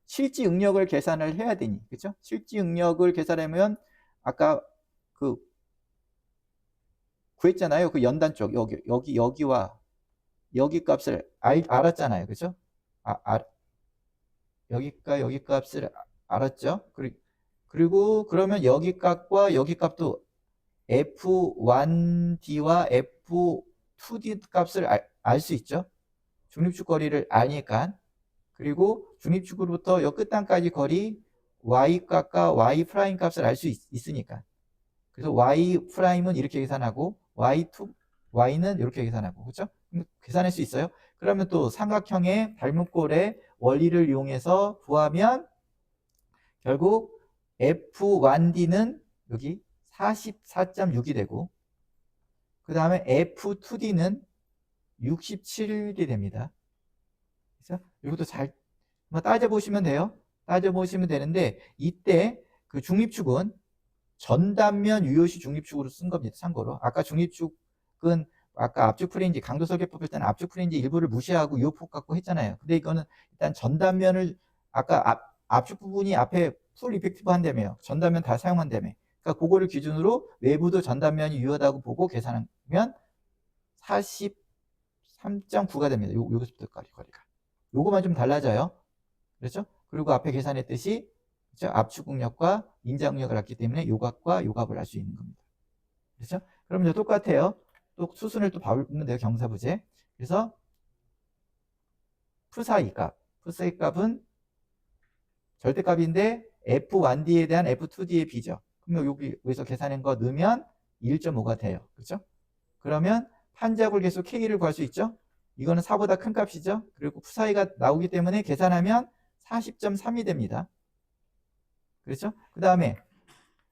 실지 응력을 계산을 해야 되니, 그렇죠? 실지 응력을 계산하면 아까 그 구했잖아요. 그 연단 쪽 여기와 여기 값을 알았잖아요. 그렇죠? 여기가 여기 값을 알았죠? 그리고 그러면 여기 값과 여기 값도 F1D와 F2D 값을 알 수 있죠? 중립축 거리를 아니까. 그리고 중립축으로부터 여 끝단까지 거리 Y 값과 Y 프라임 값을 알 수 있으니까. 그래서 Y 프라임은 이렇게 계산하고 Y는 이렇게 계산하고, 그렇죠? 계산할 수 있어요. 그러면 또 삼각형의 닮은꼴의 원리를 이용해서 구하면 결국 F1D는 여기 44.6이 되고, 그 다음에 F2D는 67이 됩니다. 그래서 이것도 잘 따져보시면 돼요. 따져보시면 되는데, 이때 그 중립축은 전단면 유효시 중립축으로 쓴 겁니다. 참고로. 아까 중립축은 아까 압축 프레인지 강도 설계법 할 때는 압축 프레인지 일부를 무시하고 유효폭 갖고 했잖아요. 근데 이거는 일단 전단면을 아까 압축 부분이 앞에 풀 이펙티브 한다며요. 전단면 다 사용한다며. 그러니까 그거를 기준으로 외부도 전단면이 유효하다고 보고 계산하면 43.9가 됩니다. 여기서부터까지 거리가. 요거만 좀 달라져요. 그렇죠? 그리고 앞에 계산했듯이 그렇죠? 압축 응력과 인자 응력을 알기 때문에 요 값과 요 값을 알 수 있는 겁니다. 그렇죠? 그럼 이제 똑같아요. 또 수순을 또 밟으면 돼요. 경사부재. 그래서 푸사이 값은 절대값인데 F1D에 대한 F2D의 비죠. 그러면 여기서 계산한 거 넣으면 1.5가 돼요. 그렇죠? 그러면 판자굴 계수 K를 구할 수 있죠? 이거는 4보다 큰 값이죠? 그리고 푸사이가 나오기 때문에 계산하면 40.3이 됩니다. 그렇죠? 그 다음에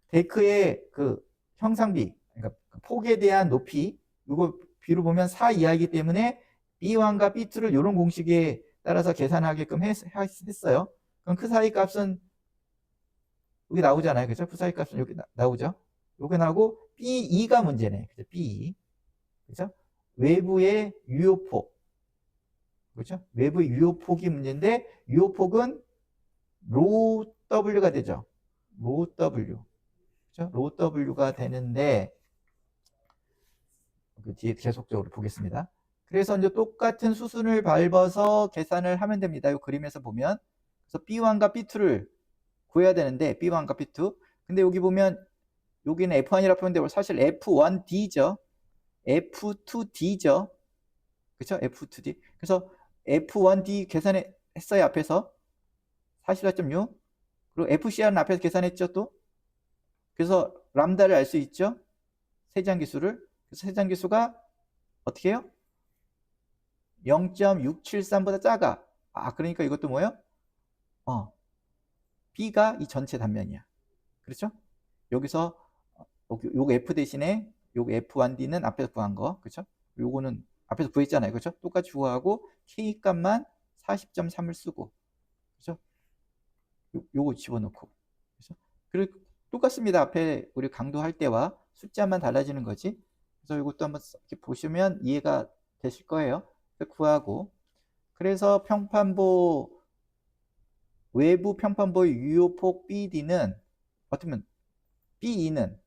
데크의 그 형상비, 그러니까 폭에 대한 높이, 이거 비로 보면 4 이하이기 때문에 B1과 B2를 이런 공식에 따라서 계산하게끔 했어요. 그럼 그 사이 값은 여기 나오잖아요. 그죠? 그 사이 값은 여기 나오죠? 여기 나오고 B2가 문제네. 그죠? B2. 그죠? 외부의 유효폭. 그렇죠? 외부의 유효폭이 문제인데 유효폭은 로 W가 되죠. 로 W. 그렇죠? 로 W가 되는데 그 뒤에 계속적으로 보겠습니다. 그래서 이제 똑같은 수순을 밟아서 계산을 하면 됩니다. 이 그림에서 보면. 그래서 B1과 B2를 구해야 되는데 B1과 B2. 근데 여기 보면 여기는 F1이라고 표현되고 사실 F1D죠. F2D죠. 그렇죠? F2D. 그래서 F1D 계산했어요. 앞에서 44.6. 그리고 FCR은 앞에서 계산했죠. 또. 그래서 람다를 알 수 있죠. 세장기수를. 그래서 세장기수가 어떻게 해요? 0.673보다 작아. 그러니까 이것도 뭐예요? B가 이 전체 단면이야. 그렇죠? 여기서 요거 F 대신에 요거 F1D는 앞에서 구한 거. 그렇죠? 요거는 앞에서 구했잖아요. 그렇죠? 똑같이 구하고 K 값만 40.3을 쓰고. 그렇죠? 요거 집어넣고. 그렇죠? 그리고 똑같습니다. 앞에 우리 강도할 때와 숫자만 달라지는 거지. 그래서 이것도 한번 이렇게 보시면 이해가 되실 거예요. 구하고. 그래서 평판보 외부 평판보의 유효폭 BD는 어떻게 B2는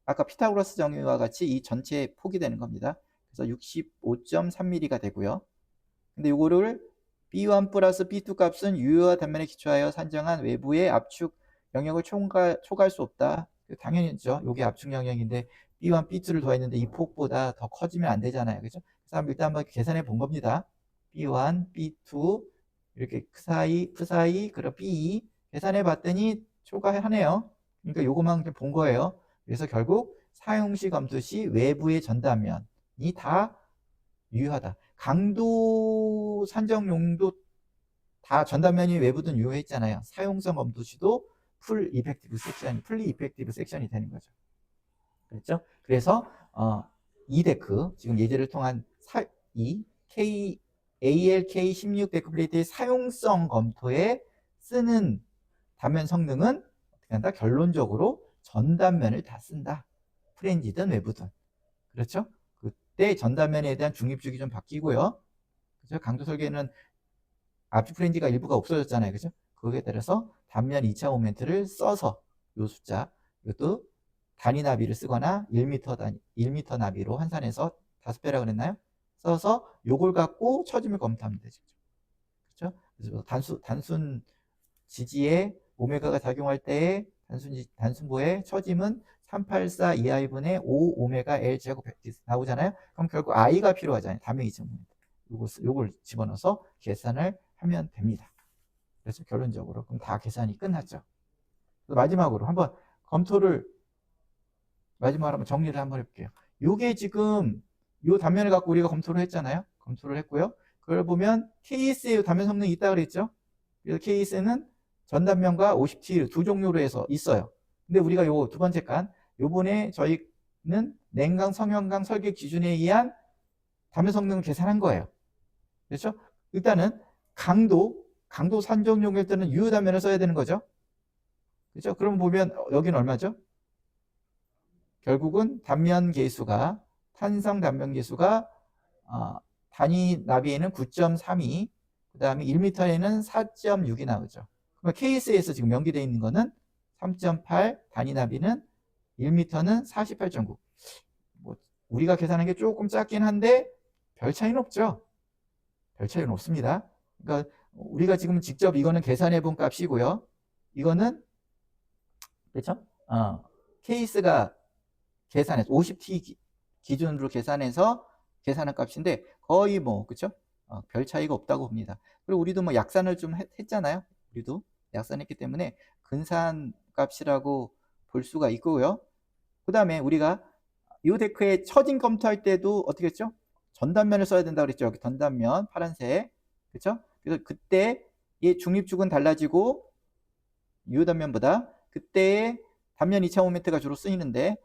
아까 피타고라스 정의와 같이 이 전체 폭이 되는 겁니다. 그래서 65.3mm가 되고요. 근데 이거를 B1 플러스 B2 값은 유효화 단면에 기초하여 산정한 외부의 압축 영역을 초과할 수 없다. 당연히죠. 이게 압축 영역인데 B1, B2를 더했는데 이 폭보다 더 커지면 안 되잖아요. 그죠? 그래서 일단 한번 계산해 본 겁니다. B1, B2 이렇게 크 사이 그리고 B2 계산해 봤더니 초과하네요. 그러니까 요거만 본 거예요. 그래서 결국 사용시 검토 시 외부의 전단면이 다 유효하다. 강도 산정용도 다 전단면이 외부든 유효했잖아요. 사용성 검토 시도 풀 이펙티브 섹션이 되는 거죠. 그렇죠? 그래서 이 데크 지금 예제를 통한 이 ALK16 데크 플레이트의 사용성 검토에 쓰는 단면 성능은 어떻게 한다? 결론적으로 전단면을 다 쓴다. 프렌지든 외부든. 그렇죠? 그때 전단면에 대한 중립축이 좀 바뀌고요. 그죠? 강도 설계는 압축 프렌지가 일부가 없어졌잖아요. 그죠? 거기에 따라서 단면 2차 모멘트를 써서 요 숫자, 이것도 단위 나비를 쓰거나 1m 나비로 환산해서 5배라 그랬나요? 써서 요걸 갖고 처짐을 검토하면 되죠. 그렇죠? 그래서 단순 지지에 오메가가 작용할 때의 단순보의 처짐은 384 2i분의 5 오메가 L 제곱 나오잖아요. 그럼 결국 i가 필요하잖아요. 단면 2.5m. 요걸 집어넣어서 계산을 하면 됩니다. 그래서 결론적으로 그럼 다 계산이 끝났죠. 마지막으로 한번 검토를 마지막으로 한번 정리를 한번 해볼게요. 요게 지금 요 단면을 갖고 우리가 검토를 했잖아요. 검토를 했고요. 그걸 보면 KS의 단면 성능이 있다 그랬죠. 그래서 KS는 전단면과 50T 두 종류로 해서 있어요. 근데 우리가 요 두 번째 칸 요번에 저희는 냉각 성형강 설계 기준에 의한 단면 성능을 계산한 거예요. 그렇죠? 일단은 강도 산정용일 때는 유효 단면을 써야 되는 거죠. 그렇죠? 그럼 보면 여기는 얼마죠? 결국은 단면 계수가 탄성 단면 계수가 단위 나비에는 9.32, 그 다음에 1m에는 4.6이 나오죠. 그러면 KS에서 지금 명기되어 있는 거는 3.8, 단위 나비는 1m는 48.9. 뭐 우리가 계산한 게 조금 작긴 한데 별 차이는 없죠. 별 차이는 없습니다. 그러니까 우리가 지금 직접 이거는 계산해 본 값이고요. 이거는 그렇죠? 케이스가 계산해서 50T 기준으로 계산해서 계산한 값인데 거의 뭐 그렇죠? 별 차이가 없다고 봅니다. 그리고 우리도 뭐 약산을 좀 했잖아요. 우리도 약산했기 때문에 근사한 값이라고 볼 수가 있고요. 그 다음에 우리가 이 데크에 처진 검토할 때도 어떻게 했죠? 전단면을 써야 된다고 그랬죠. 여기 전단면 파란색. 그렇죠? 그래서 그때 이 중립축은 달라지고 유효 단면보다 그때의 단면 2차 모멘트가 주로 쓰이는데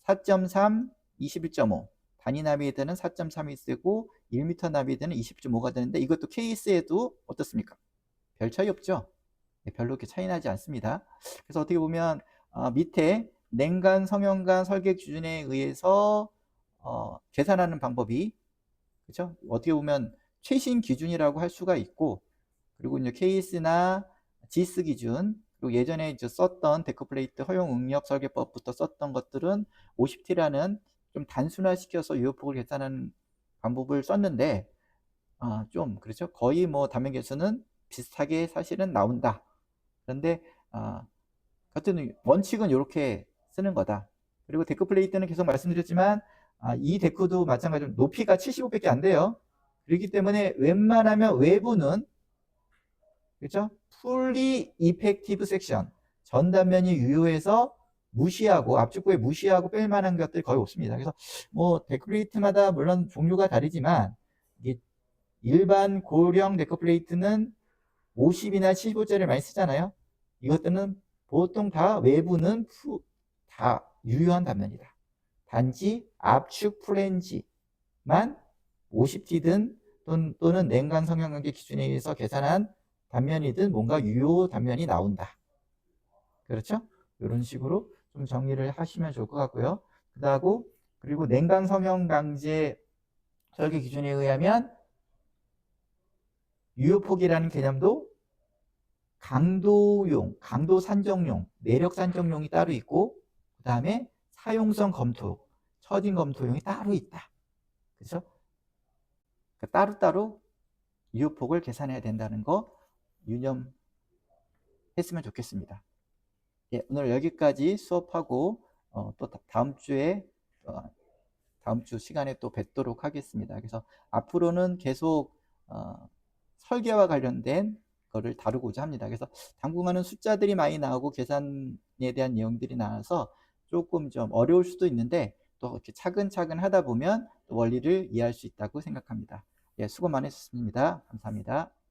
4.3, 21.5 단위 나비에드는 4.3이 쓰고 1m 나비에드는 20.5가 되는데 이것도 케이스에도 어떻습니까? 별 차이 없죠? 별로 이렇게 차이 나지 않습니다. 그래서 어떻게 보면 밑에 냉간, 성형간 설계 기준에 의해서 계산하는 방법이 그렇죠? 어떻게 보면 최신 기준이라고 할 수가 있고 그리고 이제 케이스나 지스 기준 그리고 예전에 이제 썼던 데크플레이트 허용 응력 설계법부터 썼던 것들은 50T라는 좀 단순화시켜서 유효폭을 계산하는 방법을 썼는데 좀 그렇죠? 거의 뭐 단면 계수는 비슷하게 사실은 나온다. 그런데 같은 원칙은 이렇게 쓰는 거다. 그리고 데크 플레이트는 계속 말씀드렸지만 이 데크도 마찬가지로 높이가 75밖에 안 돼요. 그렇기 때문에 웬만하면 외부는 그렇죠? 풀리 이펙티브 섹션 전단면이 유효해서 무시하고 압축부에 무시하고 뺄 만한 것들이 거의 없습니다. 그래서 뭐 데크 플레이트마다 물론 종류가 다르지만 이게 일반 고령 데크 플레이트는 50이나 75짜리를 많이 쓰잖아요. 이것들은 보통 다 외부는 다 유효한 단면이다. 단지 압축 플랜지만 50T든 또는 냉간 성형관계 기준에 의해서 계산한 단면이든 뭔가 유효 단면이 나온다. 그렇죠? 이런 식으로 좀 정리를 하시면 좋을 것 같고요. 그리고 냉간 성형 강제 설계 기준에 의하면 유효폭이라는 개념도 강도 산정용, 내력 산정용이 따로 있고 그 다음에 사용성 검토, 처진 검토용이 따로 있다. 그렇죠? 그러니까 따로따로 유효폭을 계산해야 된다는 거 유념했으면 좋겠습니다. 예, 오늘 여기까지 수업하고 또 다음 주에 어, 다음 주 시간에 또 뵙도록 하겠습니다. 그래서 앞으로는 계속 설계와 관련된 거를 다루고자 합니다. 그래서 당분간은 숫자들이 많이 나오고 계산에 대한 내용들이 나와서 조금 좀 어려울 수도 있는데 또 이렇게 차근차근 하다 보면 원리를 이해할 수 있다고 생각합니다. 예, 수고 많으셨습니다. 감사합니다.